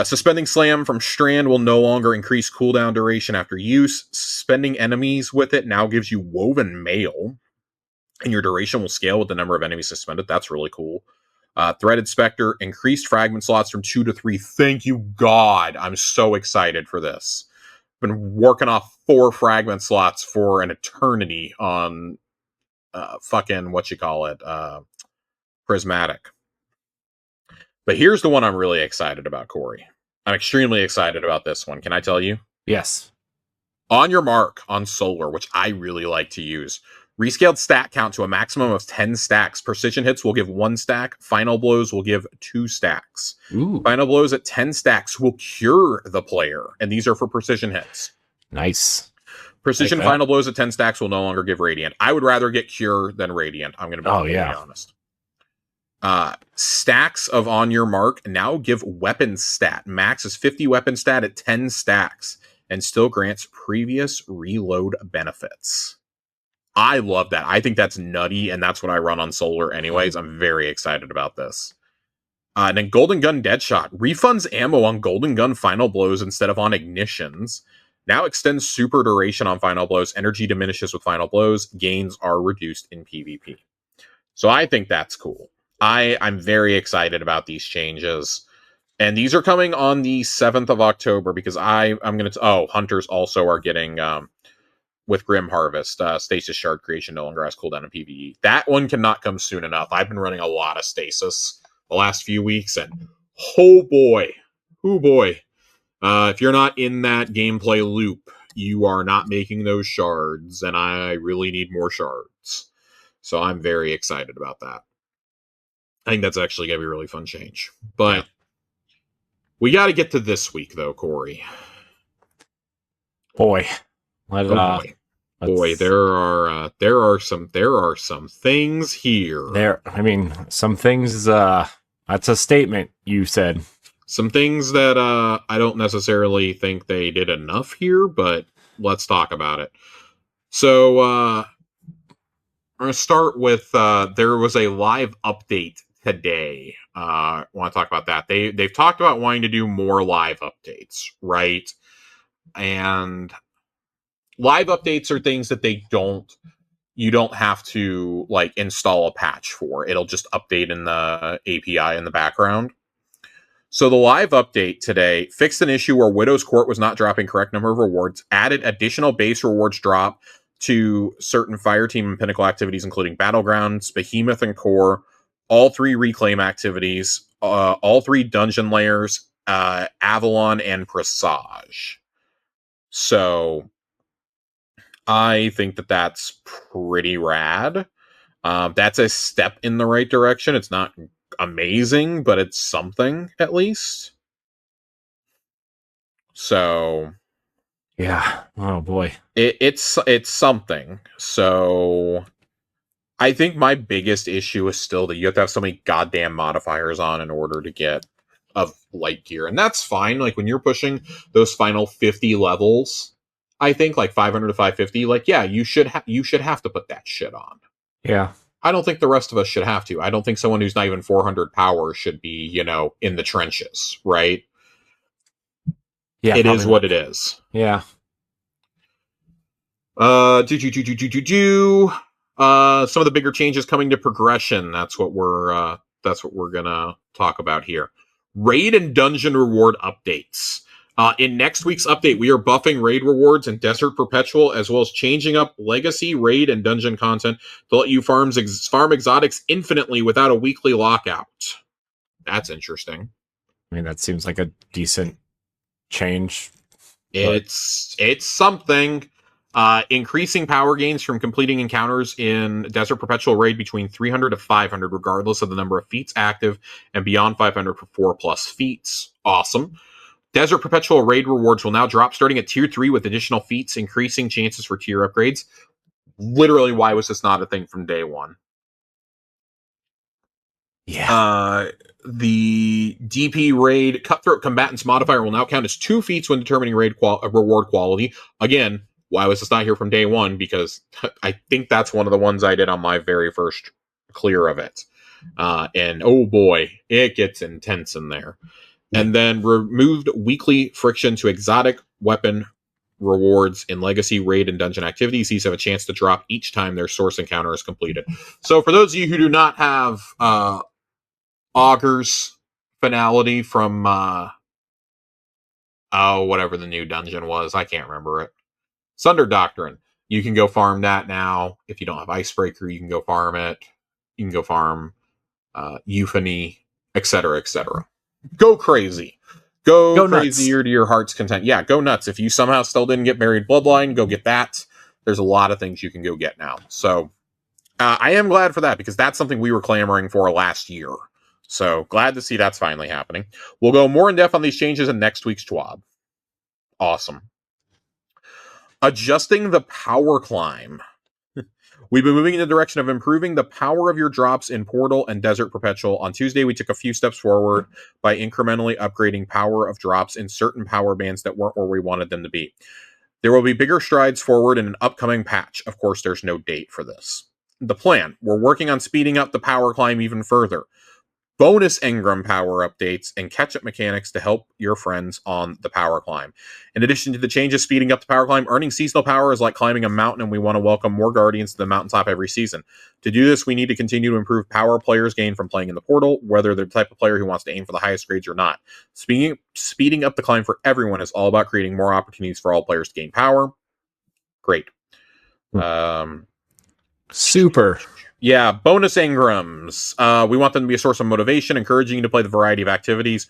Suspending Slam from Strand will no longer increase cooldown duration after use. Suspending enemies with it now gives you Woven Mail, and your duration will scale with the number of enemies suspended. That's really cool. Threaded Spectre, increased fragment slots from 2 to 3. Thank you, God. I'm so excited for this. Been working off 4 fragment slots for an eternity on Prismatic. But here's the one I'm really excited about, Corey. I'm extremely excited about this one. Can I tell you? Yes. On your mark on Solar, which I really like to use, rescaled stat count to a maximum of 10 stacks. Precision hits will give 1 stack. Final blows will give 2 stacks. Ooh. Final blows at 10 stacks will cure the player, and these are for precision hits. Nice. Precision final blows at 10 stacks will no longer give Radiant. I would rather get Cure than Radiant. I'm going to be totally honest. Stacks of On Your Mark now give weapon stat. Max is 50 weapon stat at 10 stacks and still grants previous reload benefits. I love that. I think that's nutty, and that's what I run on Solar anyways. I'm very excited about this. And then Golden Gun Deadshot refunds ammo on Golden Gun final blows instead of on ignitions. Now extends super duration on final blows. Energy diminishes with final blows. Gains are reduced in PvP. So I think that's cool. I'm very excited about these changes. And these are coming on the 7th of October because I'm going to... Hunters also are getting... with Grim Harvest, Stasis Shard creation no longer has cooldown in PvE. That one cannot come soon enough. I've been running a lot of Stasis the last few weeks, and oh boy. If you're not in that gameplay loop, you are not making those shards, and I really need more shards. So I'm very excited about that. I think that's actually going to be a really fun change. But we got to get to this week, though, Corey. Boy. Boy, there are some things here. Some things. That's a statement you said. Some things that I don't necessarily think they did enough here, but let's talk about it. So I'm going to start with there was a live update today. I want to talk about that. They've talked about wanting to do more live updates, right? And live updates are things that you don't have to like install a patch for. It'll just update in the API in the background. So the live update today fixed an issue where Widow's Court was not dropping correct number of rewards, added additional base rewards drop to certain Fireteam and Pinnacle activities, including Battlegrounds, Behemoth and Core, all 3 Reclaim activities, all 3 dungeon layers, Avalon and Presage. So I think that that's pretty rad. That's a step in the right direction. It's not amazing, but it's something at least. So yeah. Oh boy. It's something. So I think my biggest issue is still that you have to have so many goddamn modifiers on in order to get of light gear. And that's fine. Like when you're pushing those final 50 levels, I think like 500 to 550, like, yeah, you should have to put that shit on. Yeah. I don't think the rest of us should have to. I don't think someone who's not even 400 power should be, in the trenches, right? Yeah. It is what it is. Yeah. Some of the bigger changes coming to progression. That's what we're gonna talk about here. Raid and dungeon reward updates. In next week's update, we are buffing raid rewards in Desert Perpetual, as well as changing up legacy raid and dungeon content to let you farm exotics infinitely without a weekly lockout. That's interesting. I mean, that seems like a decent change. It's something. Increasing power gains from completing encounters in Desert Perpetual raid between 300 to 500, regardless of the number of feats active, and beyond 500 for 4+ feats. Awesome. Desert Perpetual raid rewards will now drop starting at tier 3 with additional feats, increasing chances for tier upgrades. Literally, why was this not a thing from day one? Yeah. The DP raid Cutthroat Combatants modifier will now count as 2 feats when determining raid reward quality. Again, why was this not here from day one? Because I think that's one of the ones I did on my very first clear of it. And oh boy, it gets intense in there. And then removed weekly friction to exotic weapon rewards in legacy, raid, and dungeon activities. These have a chance to drop each time their source encounter is completed. So for those of you who do not have Augur's finality from whatever the new dungeon was, I can't remember it. Sunder Doctrine. You can go farm that now. If you don't have Icebreaker, you can go farm it. You can go farm Euphony, etc., etc. Go crazy. Go crazy to your heart's content. Yeah, go nuts. If you somehow still didn't get Buried Bloodline, go get that. There's a lot of things you can go get now. So I am glad for that, because that's something we were clamoring for last year. So glad to see that's finally happening. We'll go more in depth on these changes in next week's TWAB. Awesome. Adjusting the power climb. We've been moving in the direction of improving the power of your drops in Portal and Desert Perpetual. On Tuesday, we took a few steps forward by incrementally upgrading power of drops in certain power bands that weren't where we wanted them to be. There will be bigger strides forward in an upcoming patch. Of course, there's no date for this. The plan: we're working on speeding up the power climb even further. Bonus engram power updates and catch-up mechanics to help your friends on the power climb. In addition to the changes speeding up the power climb, earning seasonal power is like climbing a mountain, and we want to welcome more guardians to the mountaintop every season. To do this, we need to continue to improve power players gain from playing in the Portal, whether they're the type of player who wants to aim for the highest grades or not. Speeding up the climb for everyone is all about creating more opportunities for all players to gain power. Great. Super. Yeah, bonus engrams. We want them to be a source of motivation, encouraging you to play the variety of activities.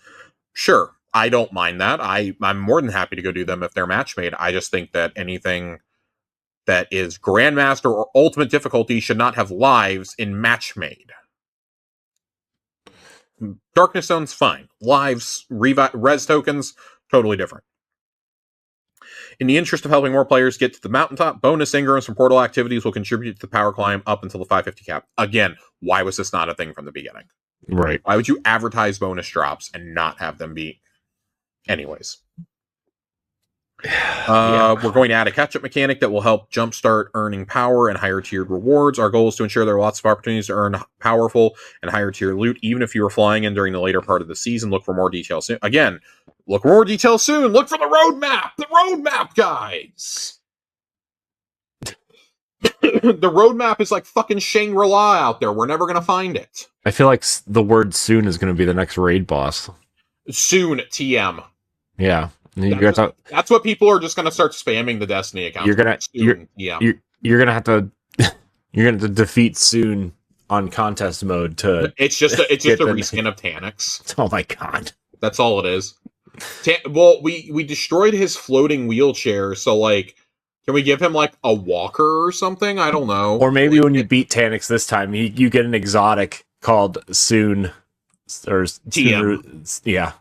Sure, I don't mind that. I'm more than happy to go do them if they're match made. I just think that anything that is Grandmaster or Ultimate difficulty should not have lives in match made. Darkness Zone's fine. Lives, res tokens, totally different. In the interest of helping more players get to the mountaintop, bonus engrams from Portal activities will contribute to the power climb up until the 550 cap. Again, why was this not a thing from the beginning? Right. Why would you advertise bonus drops and not have them be? Anyways. We're going to add a catch-up mechanic that will help jumpstart earning power and higher-tiered rewards. Our goal is to ensure there are lots of opportunities to earn powerful and higher-tier loot, even if you are flying in during the later part of the season. Look for more details soon. Again, look for more details soon. Look for the roadmap! The roadmap, guys! The roadmap is like fucking Shangri-La out there. We're never going to find it. I feel like the word soon is going to be the next raid boss. Soon, TM. Yeah. That's what people are just going to start spamming the Destiny account. You're gonna have to you're gonna defeat soon on contest mode to. It's just a reskin of Taniks. Oh my god, that's all it is. Well, we destroyed his floating wheelchair, so like, can we give him like a walker or something? I don't know. Or maybe when you beat Taniks this time, you get an exotic called Soon or TM. Yeah.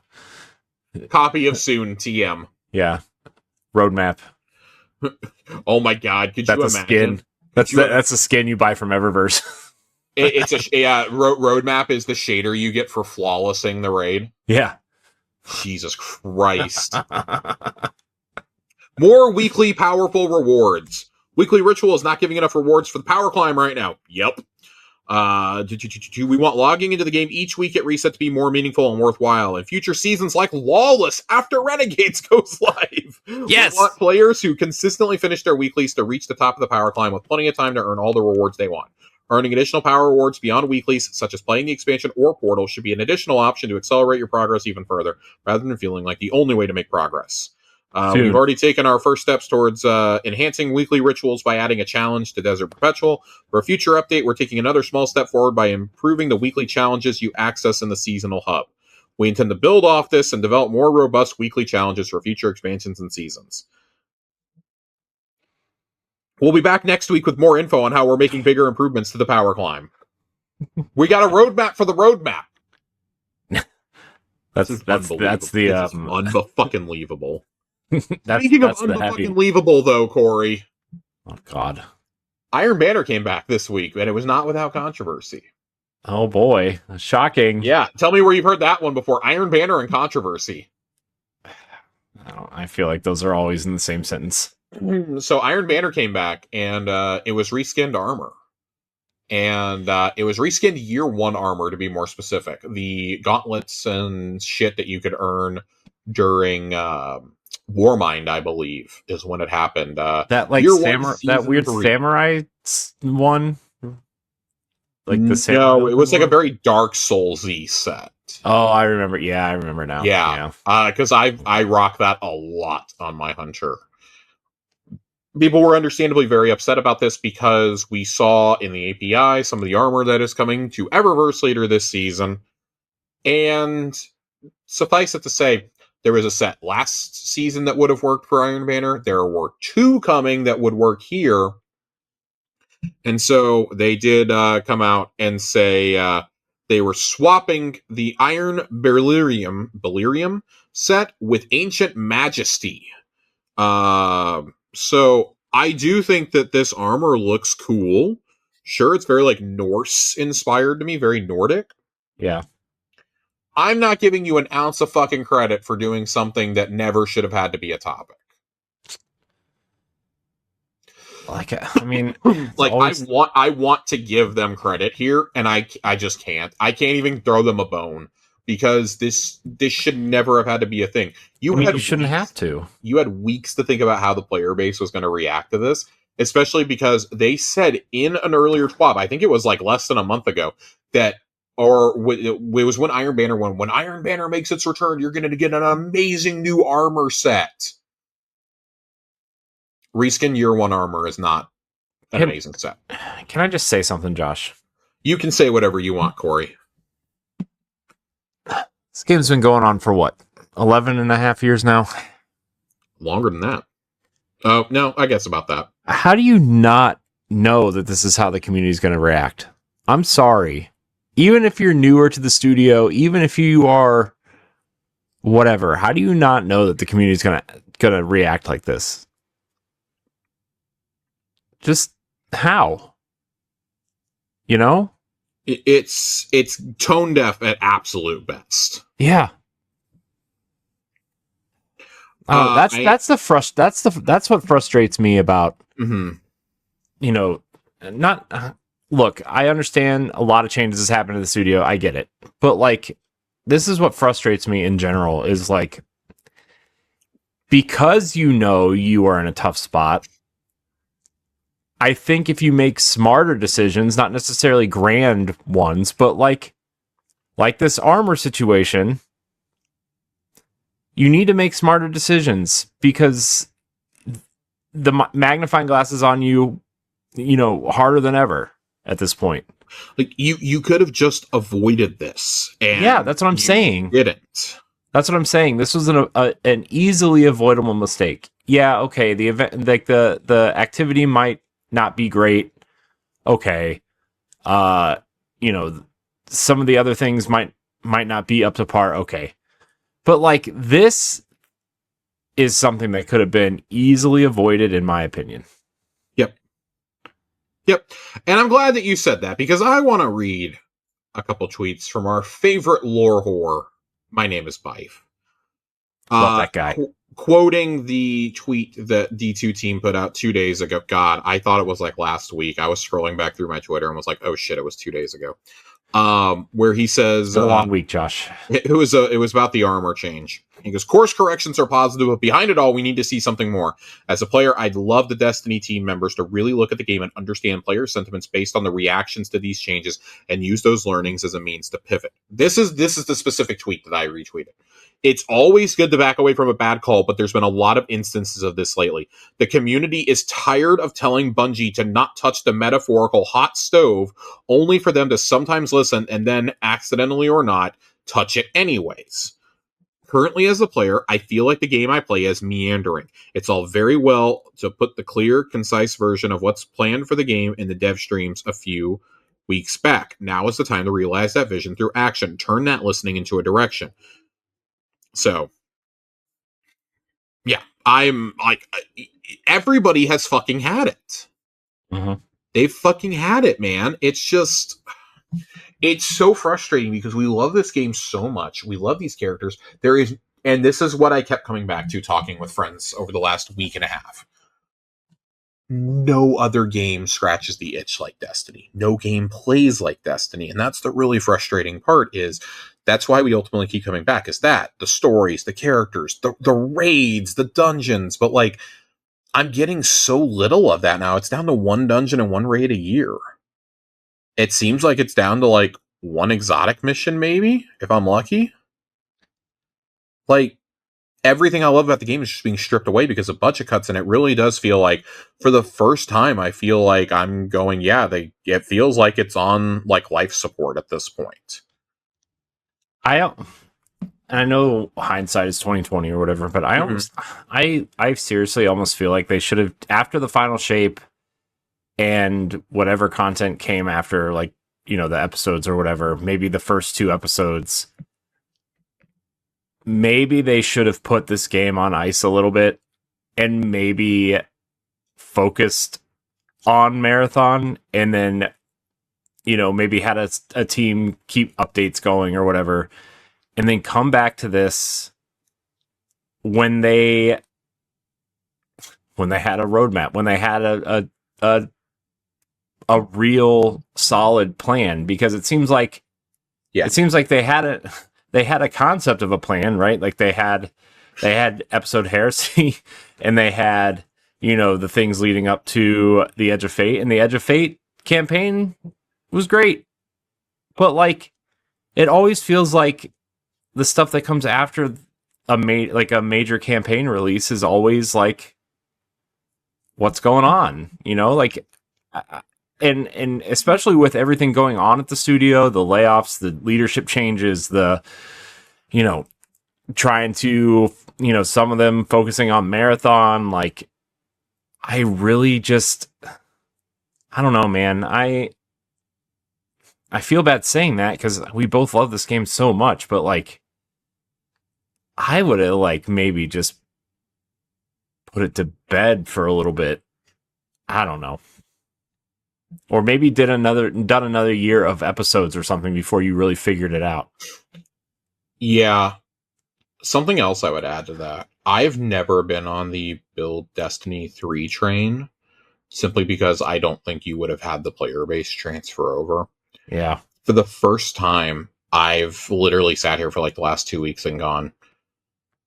Copy of Soon TM. Yeah. Roadmap. Oh my god, could you imagine? Skin. That's a skin you buy from Eververse. It's roadmap is the shader you get for flawlessing the raid. Yeah. Jesus Christ. More weekly powerful rewards. Weekly Ritual is not giving enough rewards for the power climb right now. Yep. We want logging into the game each week at reset to be more meaningful and worthwhile. In future seasons like Lawless after Renegades goes live. Yes. We want players who consistently finish their weeklies to reach the top of the power climb with plenty of time to earn all the rewards they want. Earning additional power rewards beyond weeklies, such as playing the expansion or Portal, should be an additional option to accelerate your progress even further, rather than feeling like the only way to make progress. We've already taken our first steps towards enhancing weekly rituals by adding a challenge to Desert Perpetual. For a future update, we're taking another small step forward by improving the weekly challenges you access in the seasonal hub. We intend to build off this and develop more robust weekly challenges for future expansions and seasons. We'll be back next week with more info on how we're making bigger improvements to the power climb. We got a roadmap for the roadmap. That's the unfucking-leavable. That's, Speaking that's of unfucking-leavable, though, Corey. Oh, God. Iron Banner came back this week, and it was not without controversy. Oh, boy. Shocking. Yeah, tell me where you've heard that one before. Iron Banner and controversy. I feel like those are always in the same sentence. So Iron Banner came back, and it was reskinned armor. And it was reskinned year 1 armor, to be more specific. The gauntlets and shit that you could earn during Warmind, I believe, is when it happened. That like that weird 3. Samurai one? Like the samurai. No, it was like a very Dark Souls-y set. Oh, I remember. Yeah, I remember now. Yeah. Because I rock that a lot on my Hunter. People were understandably very upset about this because we saw in the API some of the armor that is coming to Eververse later this season. And suffice it to say, there was a set last season that would have worked for Iron Banner. There were 2 coming that would work here. And so they did come out and say they were swapping the Iron Beryllium set with Ancient Majesty. So I do think that this armor looks cool. Sure, it's very like Norse inspired to me, very Nordic. Yeah. I'm not giving you an ounce of fucking credit for doing something that never should have had to be a topic. Like, I mean, like always... I want to give them credit here, and I just can't. I can't even throw them a bone. Because this should never have had to be a thing. You shouldn't have to. You had weeks to think about how the player base was going to react to this, especially because they said in an earlier TWAB, I think it was like less than a month ago, that, or it was when Iron Banner won. When Iron Banner makes its return, you're going to get an amazing new armor set. Reskin Year 1 armor is not an amazing set. Can I just say something, Josh? You can say whatever you want, Corey. This game's been going on for what? 11 and a half years now? Longer than that. Oh, no, I guess about that. How do you not know that this is how the community is going to react? I'm sorry. Even if you're newer to the studio, even if you are whatever, how do you not know that the community is going to react like this? Just how? You know? It's tone deaf at absolute best. Yeah. Oh, that's what frustrates me about. Mm-hmm. You know, not look. I understand a lot of changes has happened to the studio. I get it, but like, this is what frustrates me in general. Is like, because you are in a tough spot. I think if you make smarter decisions, not necessarily grand ones, but like this armor situation, you need to make smarter decisions because the magnifying glass is on you, harder than ever at this point. Like you could have just avoided this. And yeah, that's what I'm saying. Didn't. That's what I'm saying. This was an easily avoidable mistake. Yeah, okay. The event, like the activity might not be great. Okay. Some of the other things might not be up to par. Okay. But like, this is something that could have been easily avoided, in my opinion. Yep. And I'm glad that you said that, because I want to read a couple tweets from our favorite lore whore. My name is Bife. Love that guy. Quoting the tweet that D2 team put out 2 days ago. God, I thought it was like last week. I was scrolling back through my Twitter and was like, oh shit, it was 2 days ago. Where he says... It's a long week, Josh. It was about the armor change. He goes, course corrections are positive, but behind it all, we need to see something more. As a player, I'd love the Destiny team members to really look at the game and understand player sentiments based on the reactions to these changes and use those learnings as a means to pivot. This is the specific tweet that I retweeted. It's always good to back away from a bad call, but there's been a lot of instances of this lately. The community is tired of telling Bungie to not touch the metaphorical hot stove, only for them to sometimes listen and then, accidentally or not, touch it anyways. Currently, as a player, I feel like the game I play is meandering. It's all very well to put the clear, concise version of what's planned for the game in the dev streams a few weeks back. Now is the time to realize that vision through action. Turn that listening into a direction. So, yeah, I'm like, everybody has fucking had it. Mm-hmm. They've fucking had it, man. It's just, it's so frustrating because we love this game so much. We love these characters. There is, and this is what I kept coming back to talking with friends over the last week and a half. No other game scratches the itch like Destiny. No game plays like Destiny. And that's the really frustrating part is that's why we ultimately keep coming back is that the stories, the characters, the raids, the dungeons. But like, I'm getting so little of that now. It's down to one dungeon and one raid a year. It seems like it's down to like one exotic mission, maybe, if I'm lucky. Like, everything I love about the game is just being stripped away because of budget cuts, and it really does feel like, for the first time, I feel like I'm going, it feels like it's on like life support at this point. I know hindsight is 2020 or whatever, but I seriously almost feel like they should have, after the final shape and whatever content came after, like, you know, the episodes or whatever, maybe the first 2 episodes, maybe they should have put this game on ice a little bit and maybe focused on Marathon, and then, you know, maybe had a team keep updates going or whatever, and then come back to this when they had a roadmap, when they had a real solid plan, because it seems like they had a concept of a plan, right? Like they had episode Heresy and they had, you know, the things leading up to the Edge of Fate, and the Edge of Fate campaign was great. But like, it always feels like the stuff that comes after a major campaign release is always like, what's going on, you know? Like, and especially with everything going on at the studio, the layoffs, the leadership changes, the, you know, trying to, you know, some of them focusing on Marathon, like, I really just, I don't know, man. I feel bad saying that because we both love this game so much, but like, I would have like maybe just put it to bed for a little bit. I don't know. Or maybe done another year of episodes or something before you really figured it out. Yeah. Something else I would add to that. I've never been on the build Destiny 3 train, simply because I don't think you would have had the player base transfer over. Yeah. For the first time, I've literally sat here for like the last 2 weeks and gone,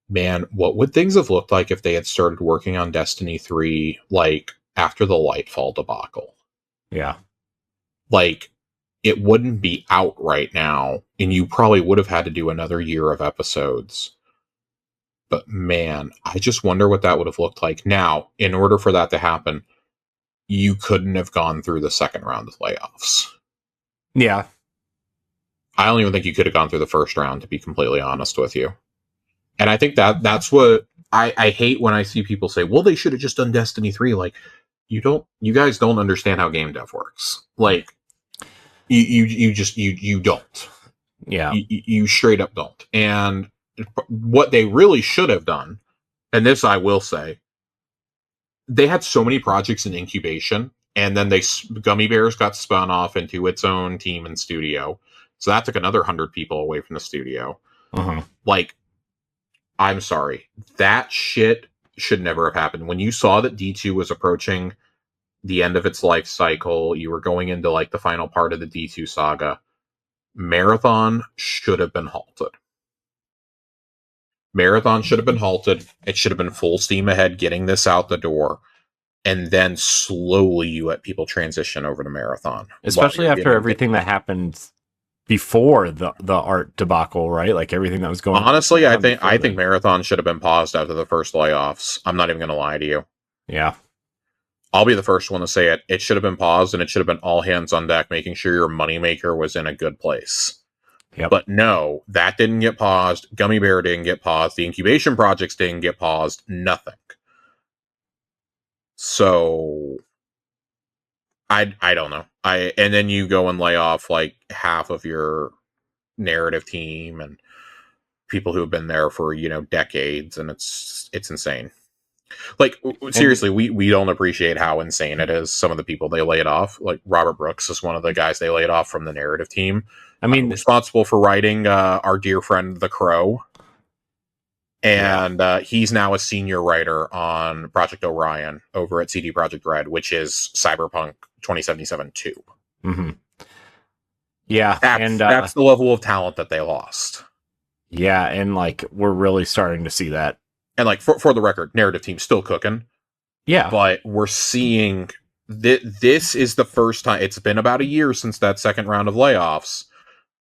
man, what would things have looked like if they had started working on Destiny 3 like after the Lightfall debacle? Yeah. Like, it wouldn't be out right now, and you probably would have had to do another year of episodes. But man, I just wonder what that would have looked like. Now, in order for that to happen, you couldn't have gone through the second round of layoffs. Yeah. I don't even think you could have gone through the first round, to be completely honest with you. And I think that's what I hate when I see people say, well, they should have just done Destiny 3. Like, you guys don't understand how game dev works. Like, you don't. Yeah. You straight up don't. And what they really should have done, and this I will say, they had so many projects in incubation, and then Gummy Bears got spun off into its own team and studio. So that took another 100 people away from the studio. Uh-huh. Like, I'm sorry. That shit should never have happened. When you saw that D2 was approaching the end of its life cycle, you were going into like the final part of the D2 saga, Marathon should have been halted. Marathon should have been halted. It should have been full steam ahead getting this out the door, and then slowly you let people transition over to Marathon. Especially after everything that happened before the art debacle, right? Like everything that was going on. Honestly, I think Marathon should have been paused after the first layoffs. I'm not even going to lie to you. Yeah. I'll be the first one to say it. It should have been paused, and it should have been all hands on deck, making sure your moneymaker was in a good place. Yep. But no, that didn't get paused. Gummy Bear didn't get paused. The incubation projects didn't get paused. Nothing. So I don't know. And then you go and lay off like half of your narrative team and people who have been there for, decades, and it's insane. Like, seriously, we don't appreciate how insane it is. Some of the people they laid off, like Robert Brooks is one of the guys they laid off from the narrative team. I mean, responsible for writing our dear friend The Crow. And he's now a senior writer on Project Orion over at CD Projekt Red, which is Cyberpunk 2077 2. Mm-hmm. Yeah. That's the level of talent that they lost. Yeah, and like we're really starting to see that. And like for the record, narrative team's still cooking. Yeah. But we're seeing this is the first time. It's been about a year since that second round of layoffs.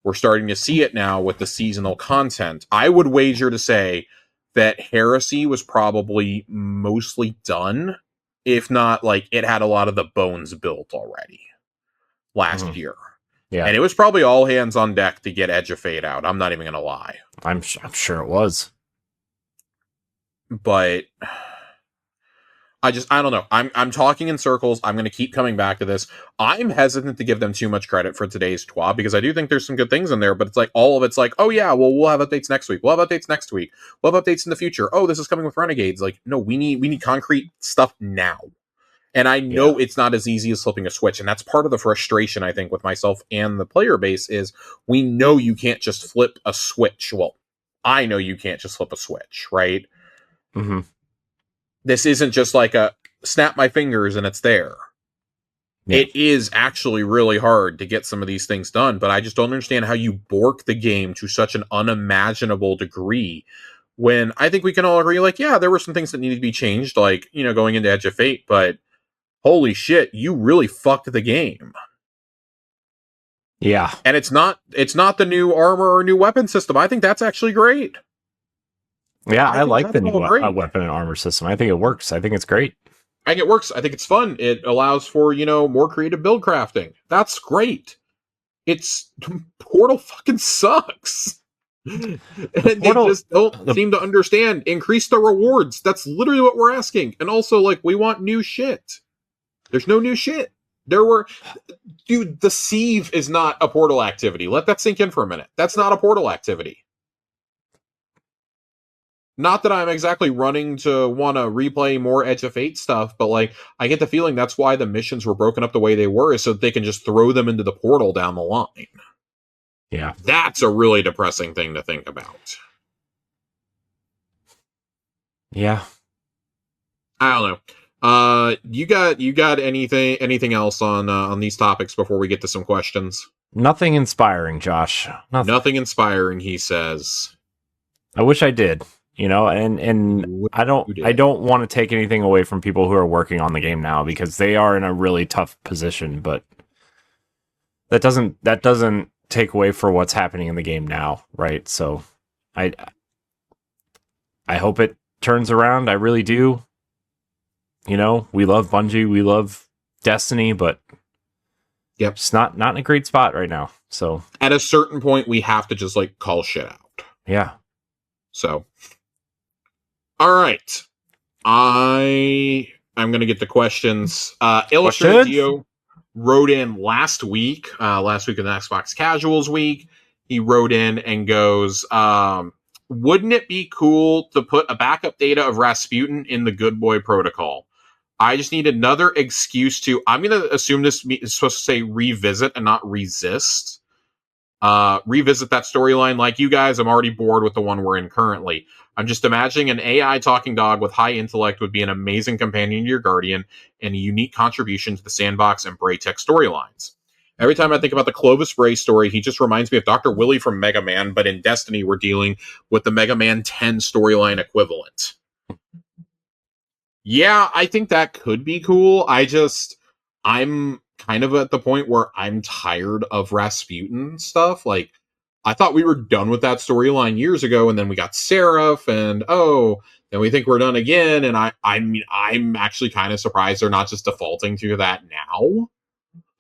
We're starting to see it now with the seasonal content. I would wager to say that Heresy was probably mostly done, if not like it had a lot of the bones built already last year. Yeah. And it was probably all hands on deck to get Edge of Fate out. I'm not even going to lie. I'm sure it was. But I don't know. I'm talking in circles. I'm going to keep coming back to this. I'm hesitant to give them too much credit for today's TWA because I do think there's some good things in there, but it's like all of it's like, oh yeah, well, we'll have updates next week. We'll have updates next week. We'll have updates in the future. Oh, this is coming with Renegades. Like, no, we need concrete stuff now. And I know it's not as easy as flipping a switch. And that's part of the frustration, I think, with myself and the player base is we know you can't just flip a switch. Well, I know you can't just flip a switch, right? Mm-hmm. This isn't just like a snap my fingers and it's there. Yeah. It is actually really hard to get some of these things done, but I just don't understand how you bork the game to such an unimaginable degree when I think we can all agree, like, yeah, there were some things that needed to be changed, like, going into Edge of Fate, but holy shit, you really fucked the game. Yeah. And it's not the new armor or new weapon system. I think that's actually great. Yeah, I like the new weapon and armor system. I think it works. I think it's great. I think it works. I think it's fun. It allows for, more creative build crafting. That's great. Portal fucking sucks. And Portal, they just don't seem to understand. Increase the rewards. That's literally what we're asking. And also, like, we want new shit. There's no new shit. Dude, the sieve is not a Portal activity. Let that sink in for a minute. That's not a Portal activity. Not that I'm exactly running to want to replay more Edge of Fate stuff, but like I get the feeling that's why the missions were broken up the way they were, is so that they can just throw them into the portal down the line. Yeah. That's a really depressing thing to think about. Yeah. I don't know. You got anything else on these topics before we get to some questions? Nothing inspiring, Josh. Nothing inspiring, he says. I wish I did. And I don't want to take anything away from people who are working on the game now because they are in a really tough position, but that doesn't take away for what's happening in the game now, right? So I hope it turns around. I really do. We love Bungie, we love Destiny, but it's not in a great spot right now. So at a certain point we have to just like call shit out. Yeah. So all right. I'm going to get the questions. Illustrated Geo wrote in last week in the Xbox Casuals week. He wrote in and goes, wouldn't it be cool to put a backup data of Rasputin in the Good Boy Protocol? I just need another excuse to, I'm going to assume this is supposed to say revisit and not resist. Revisit that storyline. Like you guys, I'm already bored with the one we're in currently. I'm just imagining an AI talking dog with high intellect would be an amazing companion to your Guardian and a unique contribution to the Sandbox and Braytech storylines. Every time I think about the Clovis Bray story, he just reminds me of Dr. Willy from Mega Man, but in Destiny, we're dealing with the Mega Man 10 storyline equivalent. Yeah, I think that could be cool. I'm kind of at the point where I'm tired of Rasputin stuff. Like, I thought we were done with that storyline years ago, and then we got Seraph, and then we think we're done again. And I'm actually kind of surprised they're not just defaulting to that now.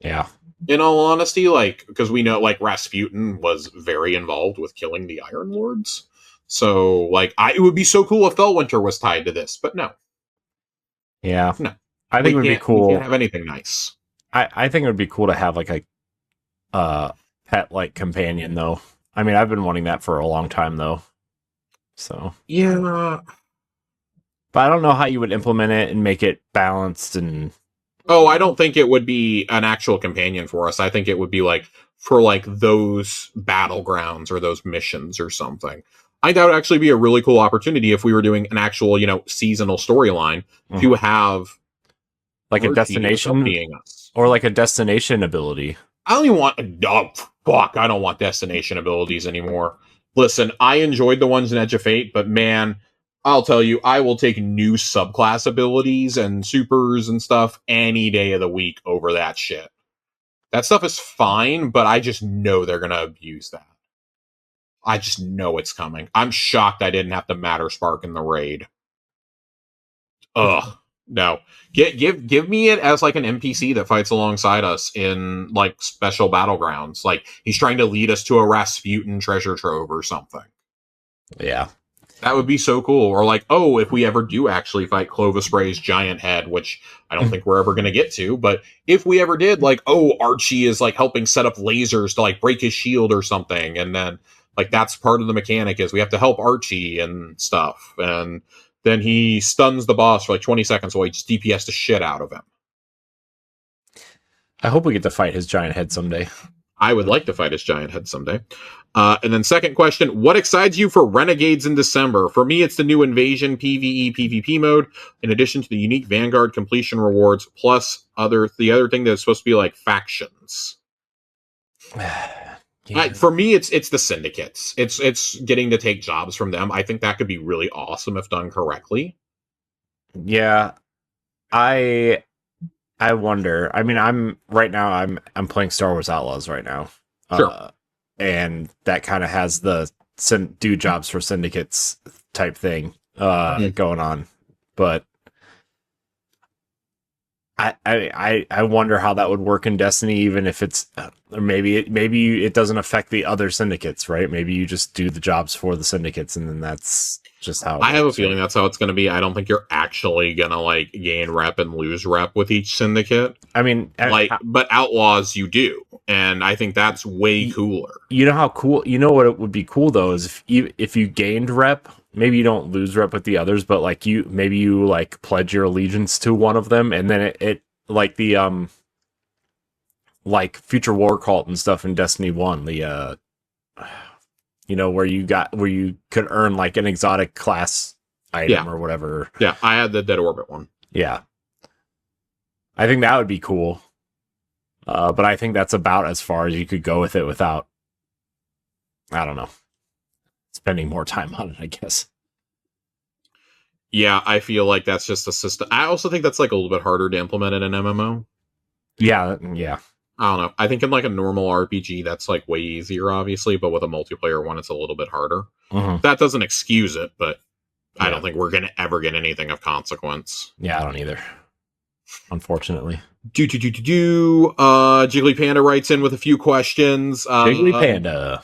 Yeah. In all honesty, like, because we know, like, Rasputin was very involved with killing the Iron Lords. So, like, it would be so cool if Fellwinter was tied to this, but no. Yeah. No. I think it would be We cool. can't have anything nice. I think it would be cool to have like a pet like companion though. I mean, I've been wanting that for a long time though. So Yeah. but I don't know how you would implement it and make it balanced and Oh, I don't think it would be an actual companion for us. I think it would be like for like those battlegrounds or those missions or something. I think that would actually be a really cool opportunity if we were doing an actual, seasonal storyline to have like a Archie destination accompanying us. or like a destination ability. I don't even want I don't want destination abilities anymore. Listen, I enjoyed the ones in Edge of Fate, but man, I'll tell you, I will take new subclass abilities and supers and stuff any day of the week over that shit. That stuff is fine, but I just know they're gonna abuse that. I just know it's coming. I'm shocked I didn't have to Matter Spark in the raid. Ugh. No. Give me it as like an NPC that fights alongside us in like special battlegrounds. Like he's trying to lead us to a Rasputin treasure trove or something. Yeah. That would be so cool. Or like, oh, if we ever do actually fight Clovis Ray's giant head, which I don't think we're ever gonna get to, but if we ever did, like, oh, Archie is like helping set up lasers to like break his shield or something, and then like that's part of the mechanic is we have to help Archie and stuff, and then he stuns the boss for like 20 seconds while he just DPS the shit out of him. I hope we get to fight his giant head someday. I would like to fight his giant head someday. And then second question, what excites you for Renegades in December? For me, it's the new Invasion PvE PvP mode, in addition to the unique Vanguard completion rewards, plus the other thing that's supposed to be like factions. Yeah. For me, it's the syndicates. It's getting to take jobs from them. I think that could be really awesome if done correctly. Yeah. I wonder. I mean, I'm playing Star Wars Outlaws right now. Sure. And that kind of has the do jobs for syndicates type thing going on. But I wonder how that would work in Destiny, even if it's or maybe it doesn't affect the other syndicates, right? Maybe you just do the jobs for the syndicates, and then that's just how I have a feeling that's how it's going to be. I don't think you're actually going to like gain rep and lose rep with each syndicate. I mean, but Outlaws you do, and I think that's way cooler. You know how cool? You know what it would be cool though is if you gained rep. Maybe you don't lose rep with the others, but like you like pledge your allegiance to one of them, and then it like the like Future War Cult and stuff in Destiny 1, the where you could earn like an exotic class item or whatever. Yeah, I had the Dead Orbit one. Yeah. I think that would be cool. But I think that's about as far as you could go with it without, I don't know, spending more time on it, I guess. Yeah, I feel like that's just a system. I also think that's like a little bit harder to implement in an MMO. Yeah. I don't know. I think in like a normal RPG, that's like way easier, obviously, but with a multiplayer one, it's a little bit harder. Mm-hmm. That doesn't excuse it, but I don't think we're going to ever get anything of consequence. Yeah, I don't either. Unfortunately. Jiggly Panda writes in with a few questions. Jiggly Panda.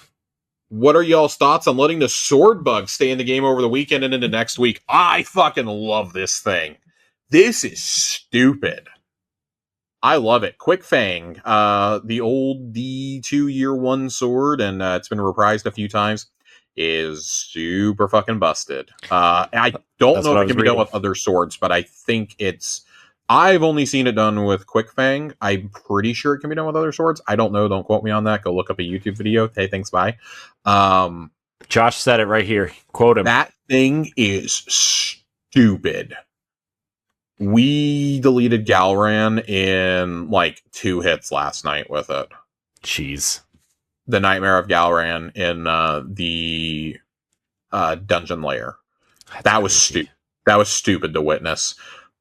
What are y'all's thoughts on letting the sword bug stay in the game over the weekend and into next week? I fucking love this thing. This is stupid. I love it. Quick Fang, the old D2 Year 1 sword, and it's been reprised a few times, is super fucking busted. I don't know if it can be done with other swords, but I think I've only seen it done with Quick Fang. I'm pretty sure it can be done with other swords. I don't know. Don't quote me on that. Go look up a YouTube video. Hey, thanks. Bye. Josh said it right here. Quote him. That thing is stupid. We deleted Galran in like 2 hits last night with it. Jeez. The Nightmare of Galran in the dungeon layer. That was stupid. That was stupid to witness.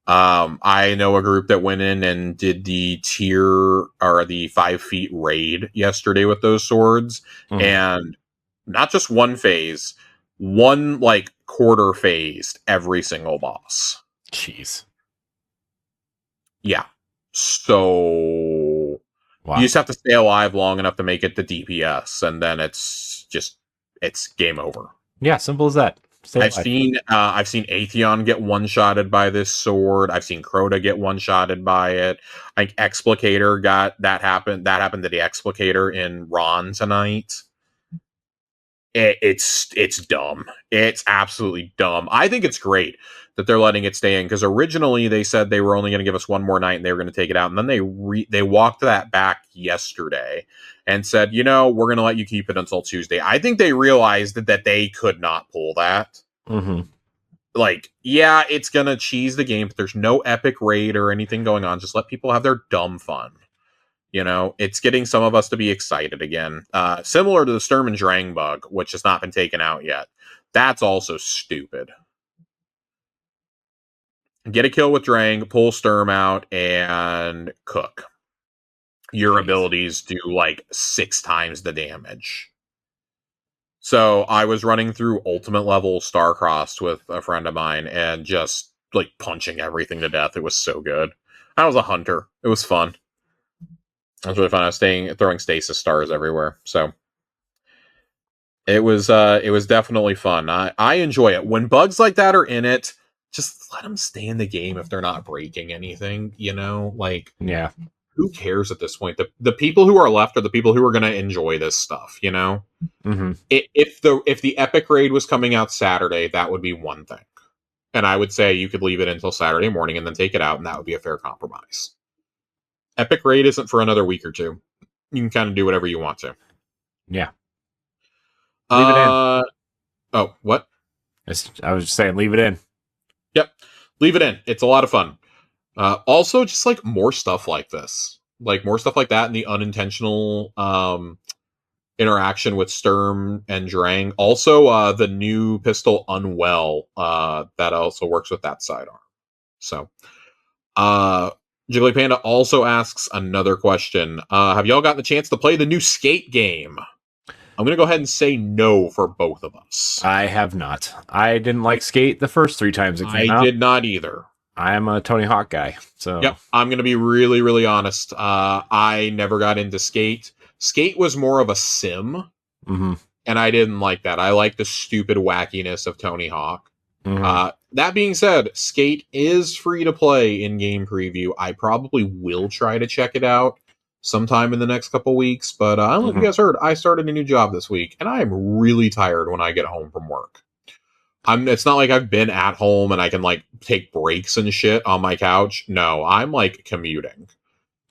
I know a group that went in and did the tier or the 5 feet raid yesterday with those swords, and not just one phase, one like quarter phased every single boss. Jeez. Yeah. So Wow. You just have to stay alive long enough to make it to DPS, and then it's game over. Yeah, simple as that. I've seen Atheon get one-shotted by this sword. I've seen Crota get one-shotted by it. I think Explicator got that happened. That happened to the Explicator in Ron tonight. It's dumb. It's absolutely dumb. I think it's great that they're letting it stay in, because originally they said they were only going to give us one more night and they were going to take it out, and then they walked that back yesterday and said, we're going to let you keep it until Tuesday. I think they realized that they could not pull that. Mm-hmm. Like, yeah, it's going to cheese the game, but there's no epic raid or anything going on. Just let people have their dumb fun. It's getting some of us to be excited again. Similar to the Sturm and Drang bug, which has not been taken out yet. That's also stupid. Get a kill with Drang, pull Sturm out, and cook. Your abilities do like 6 times the damage. So I was running through ultimate level Starcrossed with a friend of mine and just like punching everything to death. It was so good. I was a hunter. It was fun. It was really fun. I was throwing stasis stars everywhere. So it was definitely fun. I enjoy it. When bugs like that are in it, just let them stay in the game if they're not breaking anything, like, yeah. Who cares at this point? The people who are left are the people who are going to enjoy this stuff, Mm-hmm. If the epic raid was coming out Saturday, that would be one thing. And I would say you could leave it until Saturday morning and then take it out, and that would be a fair compromise. Epic raid isn't for another week or two. You can kind of do whatever you want to. Yeah. Leave it in. Oh, what? I was just saying, leave it in. Yep. Leave it in. It's a lot of fun. Also, just like more stuff like this. Like more stuff like that, and the unintentional interaction with Sturm and Drang. Also, the new pistol Unwell, that also works with that sidearm. So, Jiggly Panda also asks another question. Have y'all gotten the chance to play the new Skate game? I'm going to go ahead and say no for both of us. I have not. I didn't like Skate the first 3 times it came out. I did not either. I am a Tony Hawk guy. So yep, I'm going to be really, really honest. I never got into Skate. Skate was more of a sim, mm-hmm. and I didn't like that. I like the stupid wackiness of Tony Hawk. Mm-hmm. That being said, Skate is free to play in game preview. I probably will try to check it out sometime in the next couple weeks, but I don't know if you guys heard, I started a new job this week, and I am really tired when I get home from work. It's not like I've been at home and I can like take breaks and shit on my couch. No, I'm like commuting.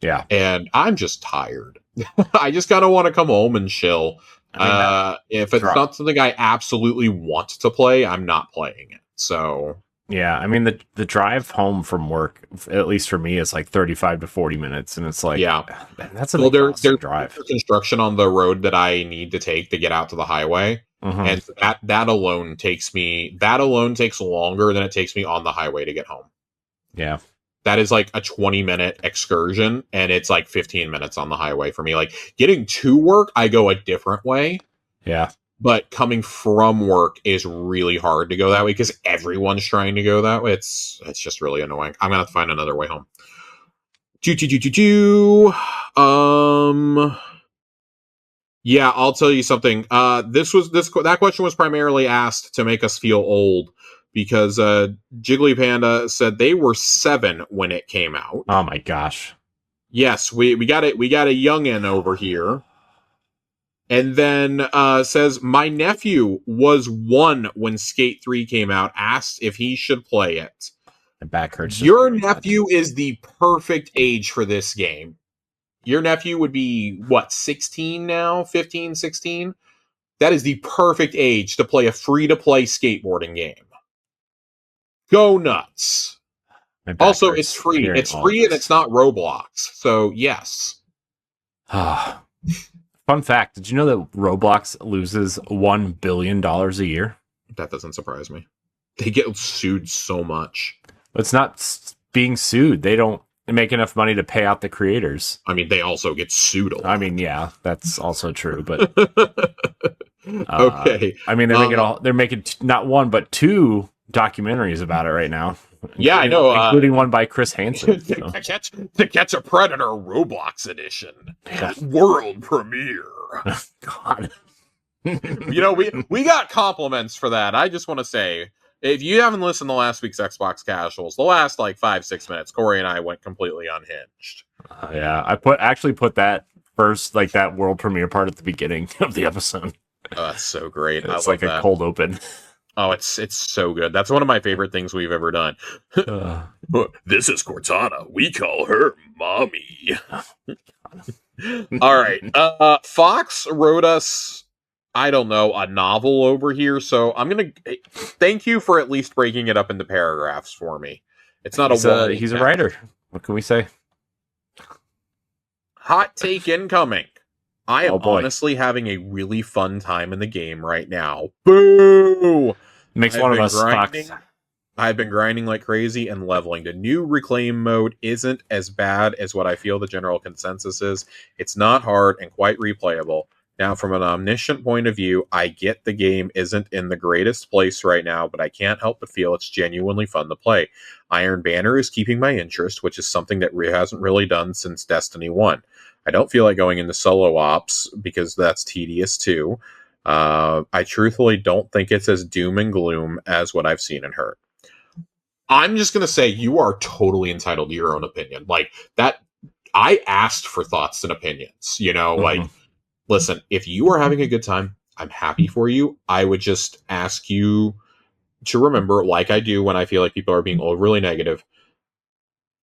Yeah. And I'm just tired. I just kind of want to come home and chill. If it's not something I absolutely want to play, I'm not playing it. So yeah, I mean the drive home from work, at least for me, is like 35 to 40 minutes, and it's like, yeah, that's a there's drive. Construction on the road that I need to take to get out to the highway, and that alone takes longer than it takes me on the highway to get home. Yeah, that is like a 20-minute excursion, and it's like 15 minutes on the highway for me. Like getting to work, I go a different way. Yeah. But coming from work is really hard to go that way because everyone's trying to go that way. It's just really annoying. I'm gonna have to find another way home. Yeah, I'll tell you something. That question was primarily asked to make us feel old because Jiggly Panda said they were 7 when it came out. Oh my gosh. Yes, we got it. We got a youngin' over here. And then says, my nephew was 1 when Skate 3 came out, asked if he should play it. My back hurts. Your nephew is the perfect age for this game. Your nephew would be, 16 now? 15, 16? That is the perfect age to play a free-to-play skateboarding game. Go nuts. Also, it's free. It's free and it's not Roblox. So, yes. Fun fact, did you know that Roblox loses $1 billion a year? That doesn't surprise me. They get sued so much. It's not being sued. They don't make enough money to pay out the creators. I mean, they also get sued a lot. I mean, yeah, that's also true. But okay. I mean, they're making not 1 but 2 documentaries about it right now. Yeah, I know. Including one by Chris Hansen. So. to catch a Predator Roblox edition. Yeah. World premiere. God. We got compliments for that. I just want to say, if you haven't listened to last week's Xbox Casuals, the last like 5-6 minutes, Corey and I went completely unhinged. Yeah, I actually put that first, like that world premiere part at the beginning of the episode. Oh, that's so great. It's like a cold open. Oh, it's so good. That's one of my favorite things we've ever done. This is Cortana. We call her Mommy. All right. Fox wrote us, I don't know, a novel over here. So I'm going to thank you for at least breaking it up into paragraphs for me. It's not he's a writer. What can we say? Hot take incoming. I am honestly having a really fun time in the game right now. Boo! Makes one of us Fox. I've been grinding like crazy and leveling. The new reclaim mode isn't as bad as what I feel the general consensus is. It's not hard and quite replayable. Now, from an omniscient point of view, I get the game isn't in the greatest place right now, but I can't help but feel it's genuinely fun to play. Iron Banner is keeping my interest, which is something that hasn't really done since Destiny 1. I don't feel like going into solo ops because that's tedious too. I truthfully don't think it's as doom and gloom as what I've seen and heard. I'm just going to say you are totally entitled to your own opinion. Like that, I asked for thoughts and opinions, like, listen, if you are having a good time, I'm happy for you. I would just ask you to remember, like I do when I feel like people are being overly negative,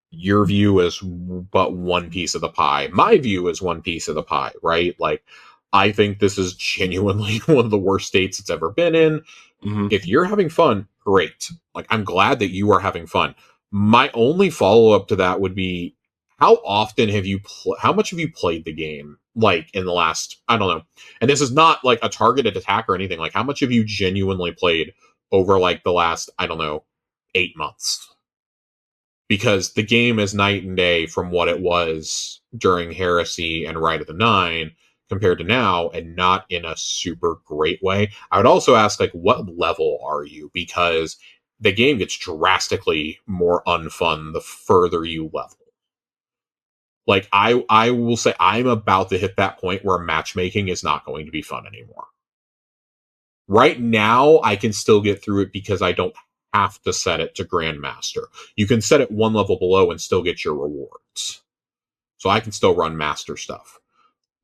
your view is but one piece of the pie. My view is one piece of the pie, right? Like, I think this is genuinely one of the worst states it's ever been in. Mm-hmm. If you're having fun, great. Like, I'm glad that you are having fun. My only follow-up to that would be, how often have you how much have you played the game, like, in the last, I don't know, and this is not like a targeted attack or anything, like, how much have you genuinely played over like the last, I don't know, 8 months? Because the game is night and day from what it was during Heresy and Rite of the Nine compared to now, and not in a super great way. I would also ask, like, what level are you? Because the game gets drastically more unfun the further you level. Like, I will say I'm about to hit that point where matchmaking is not going to be fun anymore. Right now, I can still get through it because I don't have to set it to Grandmaster. You can set it one level below and still get your rewards. So I can still run Master stuff.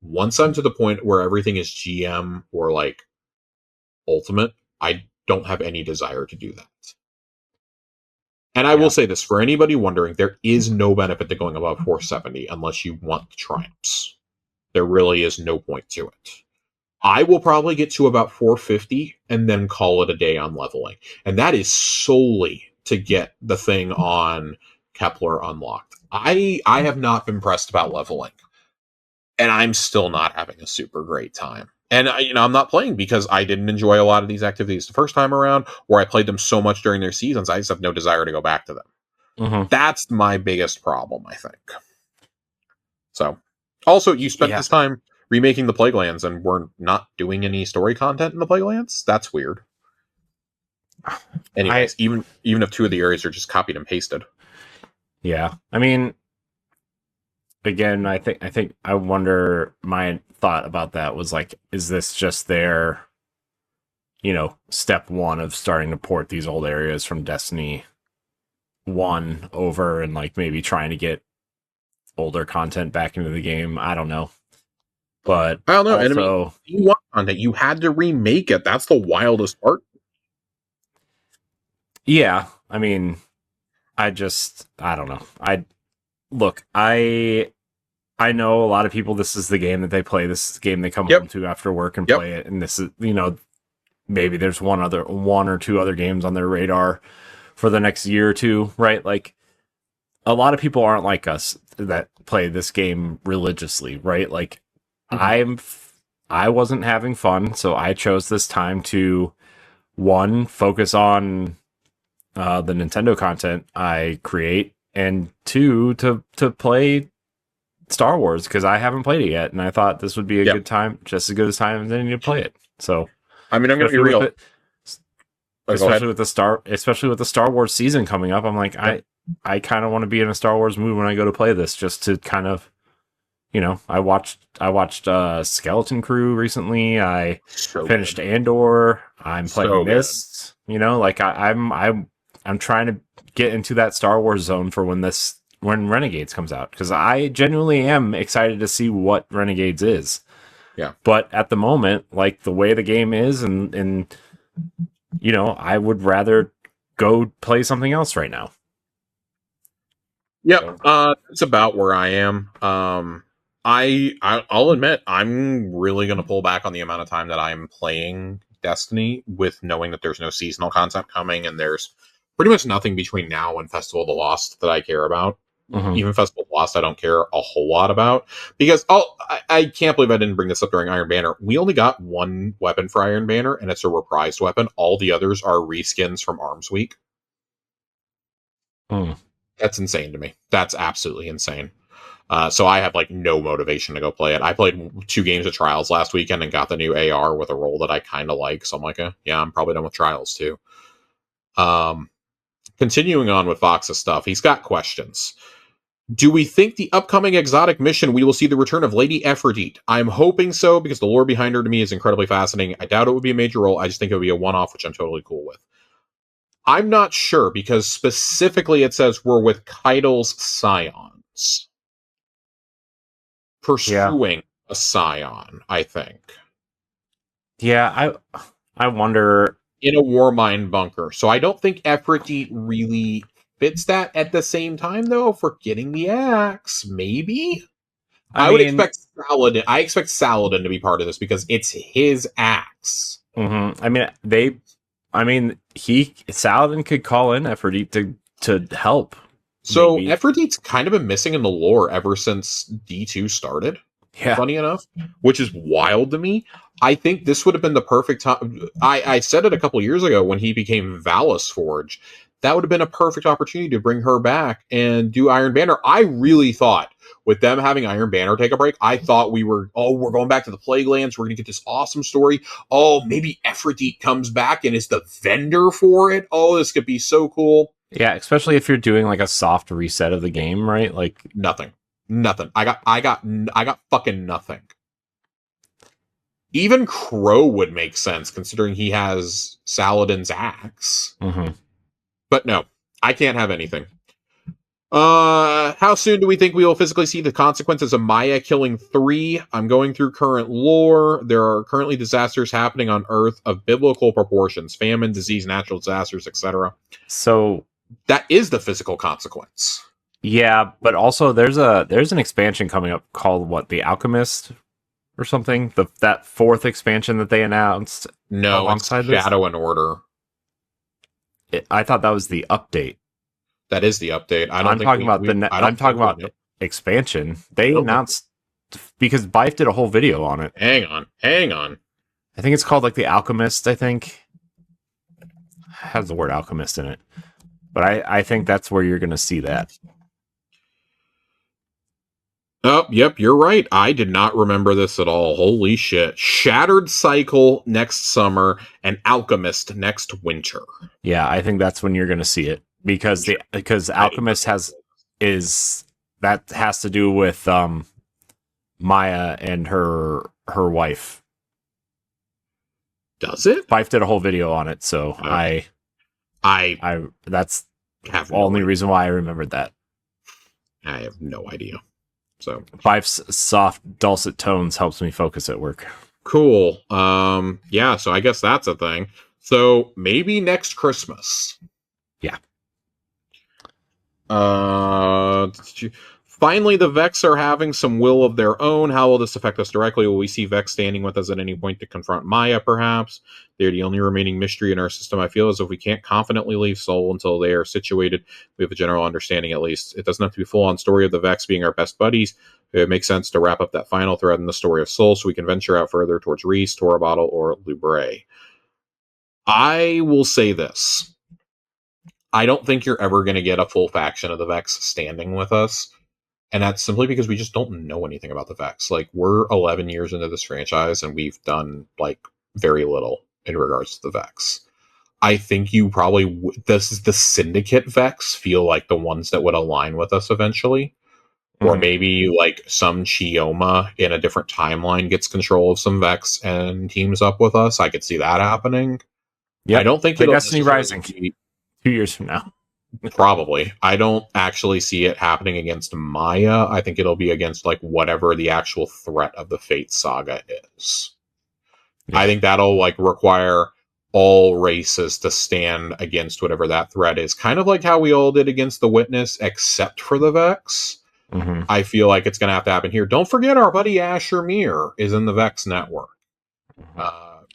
Once I'm to the point where everything is GM or like Ultimate, I don't have any desire to do that. And I will say this, for anybody wondering, there is no benefit to going above 470 unless you want the triumphs. There really is no point to it. I will probably get to about 450 and then call it a day on leveling. And that is solely to get the thing on Kepler unlocked. I have not been pressed about leveling. And I'm still not having a super great time. And I'm not playing because I didn't enjoy a lot of these activities the first time around, or I played them so much during their seasons, I just have no desire to go back to them. Mm-hmm. That's my biggest problem, I think. So, also, you spent this time remaking the Plaguelands and we're not doing any story content in the Plaguelands? That's weird. Anyways, even if two of the areas are just copied and pasted. Yeah. I mean, again, I wonder, my thought about that was like, is this just their, step one of starting to port these old areas from Destiny 1 over and like maybe trying to get older content back into the game? I don't know. But I don't know. Also, and I mean, you want content, you had to remake it. That's the wildest part. Yeah. I mean, I don't know. I know a lot of people, this is the game that they play. This is the game they come home to after work and play it. And this is, maybe there's one or two other games on their radar for the next year or two, right? Like, a lot of people aren't like us that play this game religiously, right? Like, I wasn't having fun, so I chose this time to, one, focus on the Nintendo content I create, and two, to play Star Wars, because I haven't played it yet, and I thought this would be a good time, just as good a time as any to play it. So, I mean, I'm going to be real. Go ahead. Especially with the Star Wars season coming up. I'm like, I kind of want to be in a Star Wars mood when I go to play this, just to kind of, I watched Skeleton Crew recently. I finished Andor. I'm playing this. Like I'm trying to get into that Star Wars zone for when Renegades comes out, because I genuinely am excited to see what Renegades is. Yeah. But at the moment, like the way the game is, and I would rather go play something else right now. Yep. It's about where I am. I'll admit I'm really going to pull back on the amount of time that I'm playing Destiny, with knowing that there's no seasonal content coming, and there's pretty much nothing between now and Festival of the Lost that I care about. Mm-hmm. Even Festival of the Lost I don't care a whole lot about, because I can't believe I didn't bring this up during Iron Banner. We only got one weapon for Iron Banner, and it's a reprised weapon. All the others are reskins from Arms Week. That's insane to me. That's absolutely insane. So I have like no motivation to go play it. I played 2 games of Trials last weekend and got the new AR with a role that I kind of like. So I'm like, yeah, I'm probably done with Trials too. Continuing on with Vox's stuff, he's got questions. Do we think the upcoming exotic mission we will see the return of Lady Aphrodite? I'm hoping so, because the lore behind her to me is incredibly fascinating. I doubt it would be a major role. I just think it would be a one-off, which I'm totally cool with. I'm not sure, because specifically it says we're with Keidel's scions. Pursuing a scion, I think. Yeah, I wonder. In a Warmind bunker. So I don't think Aphrodite really fits that. At the same time, though, for getting the axe, maybe? I would expect Saladin. I expect Saladin to be part of this, because it's his axe. Mm-hmm. Saladin could call in Aphrodite to help. So maybe. Aphrodite's kind of been missing in the lore ever since D2 started. Yeah. Funny enough, which is wild to me. I think this would have been the perfect time. I said it a couple years ago when he became Valis Forge. That would have been a perfect opportunity to bring her back and do Iron Banner. I really thought, with them having Iron Banner take a break, I thought we're going back to the Plague Lands. We're going to get this awesome story. Oh, maybe Aphrodite comes back and is the vendor for it. Oh, this could be so cool. Yeah, especially if you're doing like a soft reset of the game, right? Like nothing. I got fucking nothing. Even Crow would make sense, considering he has Saladin's axe. Mm-hmm. But no, I can't have anything. How soon do we think we will physically see the consequences of Maya killing 3? I'm going through current lore. There are currently disasters happening on Earth of biblical proportions: famine, disease, natural disasters, etc. So that is the physical consequence. Yeah, but also there's an expansion coming up called what, the Alchemist or something? That 4th expansion that they announced. No, alongside it's Shadow and Order. I thought that was the update. That is the update. I'm talking about expansion. They announced, because Bife did a whole video on it. Hang on. I think it's called like the Alchemist. I think it has the word Alchemist in it, but I think that's where you're going to see that. Oh, yep, you're right. I did not remember this at all. Holy shit. Shattered Cycle next summer and Alchemist next winter. Yeah, I think that's when you're going to see it, because Alchemist has to do with Maya and her wife. Does it? Bife did a whole video on it, so I that's the only reason why I remembered that. I have no idea. So Bife's soft, dulcet tones helps me focus at work. Cool. Yeah, so I guess that's a thing. So maybe next Christmas. Yeah. Finally, the Vex are having some will of their own. How will this affect us directly? Will we see Vex standing with us at any point to confront Maya, perhaps? They're the only remaining mystery in our system. I feel as if we can't confidently leave Sol until they are situated. We have a general understanding, at least. It doesn't have to be full-on story of the Vex being our best buddies. It makes sense to wrap up that final thread in the story of Sol so we can venture out further towards Reese, Tora Bottle, or Lubre. I will say this. I don't think you're ever going to get a full faction of the Vex standing with us. And that's simply because we just don't know anything about the Vex. Like, we're 11 years into this franchise, and we've done, like, very little in regards to the Vex. I think you probably this is the Syndicate Vex feel like the ones that would align with us eventually. Or maybe like some Chioma in a different timeline gets control of some Vex and teams up with us. I could see that happening. Yep. I don't think Play it'll Destiny Rising be, 2 years from now. probably. I don't actually see it happening against Maya. I think it'll be against like whatever the actual threat of the Fate Saga is. Yeah. I think that'll like require all races to stand against whatever that threat is. Kind of like how we all did against the Witness, except for the Vex. I feel like it's going to have to happen here. Don't forget our buddy Asher Mir is in the Vex network.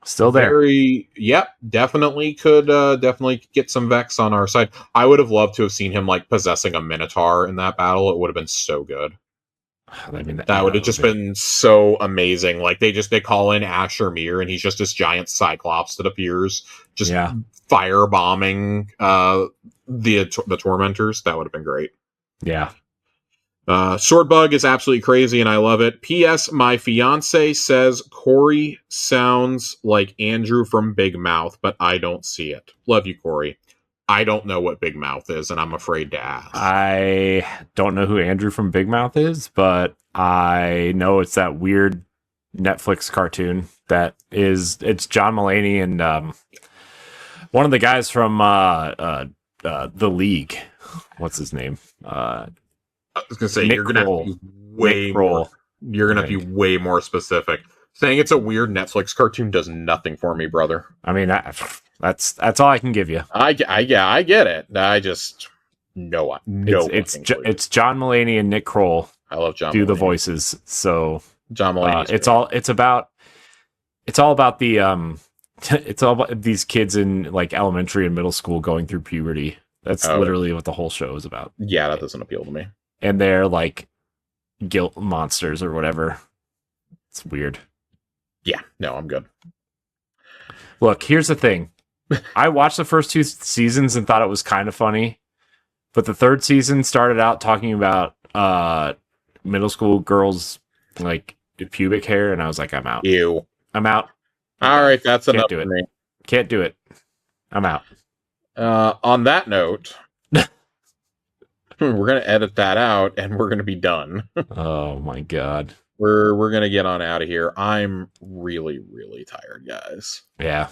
Still there. Yep, definitely could definitely get some Vex on our side. I would have loved to have seen him like possessing a Minotaur in that battle. It would have been so good. I mean, that would have just been so amazing. Like they call in Asher Mir and he's just this giant cyclops that appears just fire bombing the tormentors. That would have been great. Yeah. Swordbug is absolutely crazy and I love it. P.S. My fiance says Corey sounds like Andrew from Big Mouth, but I don't see it. Love you, Corey. I don't know what Big Mouth is, and I'm afraid to ask. I don't know who Andrew from Big Mouth is, but I know it's that weird Netflix cartoon it's John Mulaney and one of the guys from The League. What's his name? I was gonna say Nick you're gonna Kroll. have to be way more. You're gonna have to be way more specific. Saying it's a weird Netflix cartoon does nothing for me, brother. I mean, that's all I can give you. I get it. I just no. It's John Mulaney and Nick Kroll. I love John. Do Mulaney. The voices. So John Mulaney. It's all about the it's all about these kids in like elementary and middle school going through puberty. That's literally what the whole show is about. Yeah, that doesn't appeal to me. And they're like guilt monsters or whatever. It's weird. Yeah, no, I'm good. Look, here's the thing. I watched the first 2 seasons and thought it was kind of funny, but the third season started out talking about middle school girls like pubic hair, and I was like, I'm out. Ew. I'm out. All right, that's enough for me. Can't do it. I'm out. On that note, we're gonna edit that out, and we're gonna be done. Oh my god. We're gonna get on out of here. I'm really, really tired, guys. Yeah.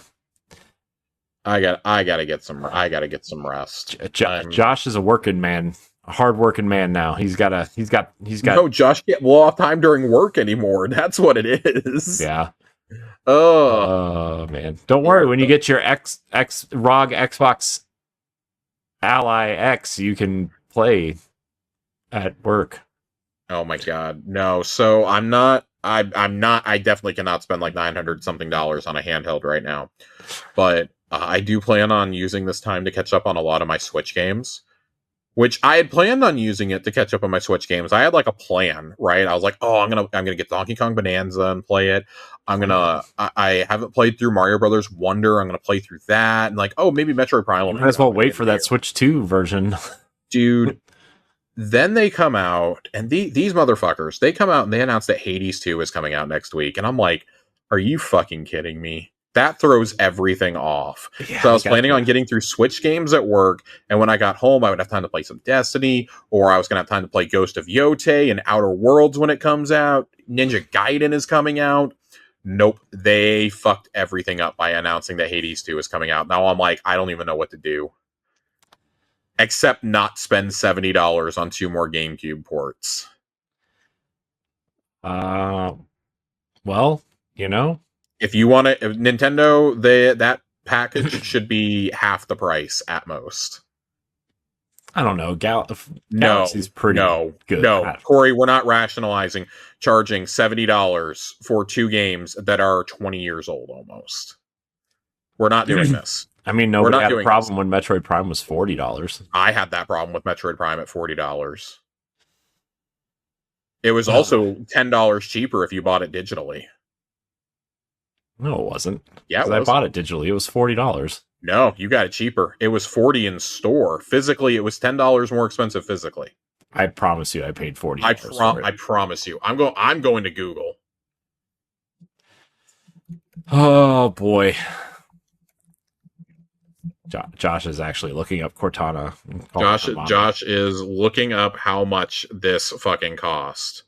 I gotta get some rest. Josh is a working man, a hard working man now. He's got. No, Josh can't blow off time during work anymore. That's what it is. Yeah. Oh man. Don't worry. When you get your ROG Xbox Ally X, you can play at work. Oh my god. No. So I'm not. I definitely cannot spend like $900 something on a handheld right now. But I do plan on using this time to catch up on a lot of my Switch games, which I had planned on using it to catch up on my Switch games. I had like a plan, right? I was like, oh, I'm gonna get Donkey Kong Bonanza and play it. I haven't played through Mario Brothers Wonder. I'm gonna play through that, and like, oh, maybe Metroid Prime. Might as well wait for that Switch 2 version, dude. Then they come out, and these motherfuckers, they come out and they announce that Hades 2 is coming out next week, and I'm like, are you fucking kidding me? That throws everything off. Yeah, so I was planning on getting through Switch games at work, and when I got home, I would have time to play some Destiny, or I was going to have time to play Ghost of Yotei and Outer Worlds when it comes out. Ninja Gaiden is coming out. Nope, they fucked everything up by announcing that Hades 2 is coming out. Now I'm like, I don't even know what to do. Except not spend $70 on 2 more GameCube ports. Well, if you want to, Nintendo, that package should be half the price at most. I don't know. Galaxy's pretty good. No, Corey, we're not rationalizing charging $70 for 2 games that are 20 years old almost. We're not doing this. I mean, nobody had a problem when Metroid Prime was $40. I had that problem with Metroid Prime at $40. It was also $10 cheaper if you bought it digitally. No, it wasn't. Yeah, I bought it digitally. It was $40. No, you got it cheaper. It was $40 in store. Physically, it was $10 more expensive physically. I promise you, I paid $40. I promise you. I'm going to Google. Oh boy. Josh is actually looking up Cortana. Josh is looking up how much this fucking cost.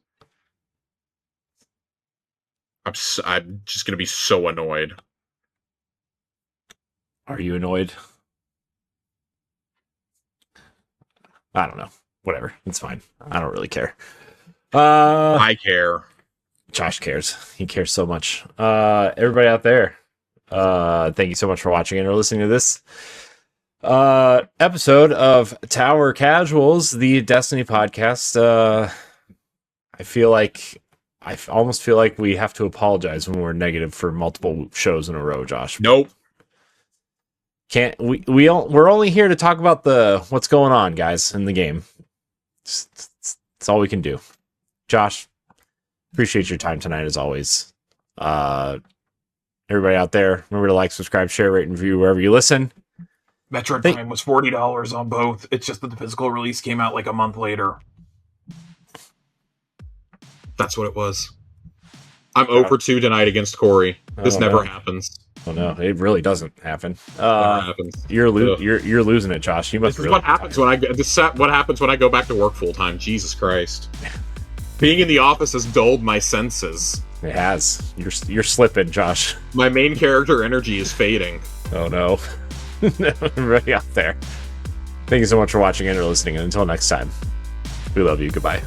I'm just gonna be so annoyed. Are you annoyed? I don't know. Whatever. It's fine. I don't really care. I care. Josh cares. He cares so much. Everybody out there, thank you so much for watching and or listening to this episode of Tower Casuals, the Destiny podcast. I almost feel like we have to apologize when we're negative for multiple shows in a row, Josh. Nope. We're only here to talk about what's going on, guys, in the game. That's all we can do. Josh, appreciate your time tonight as always. Everybody out there, remember to like, subscribe, share, rate, and review wherever you listen. Metroid Prime was $40 on both. It's just that the physical release came out like a month later. That's what it was. I'm 0 for 2 tonight against Corey. This never happens. Oh no, it really doesn't happen. Never happens. You're losing it, Josh. You must. This is what happens when what happens when I go back to work full time. Jesus Christ. Being in the office has dulled my senses. It has. You're slipping, Josh. My main character energy is fading. Oh no. Everybody out there, thank you so much for watching and or listening, and until next time, we love you. Goodbye.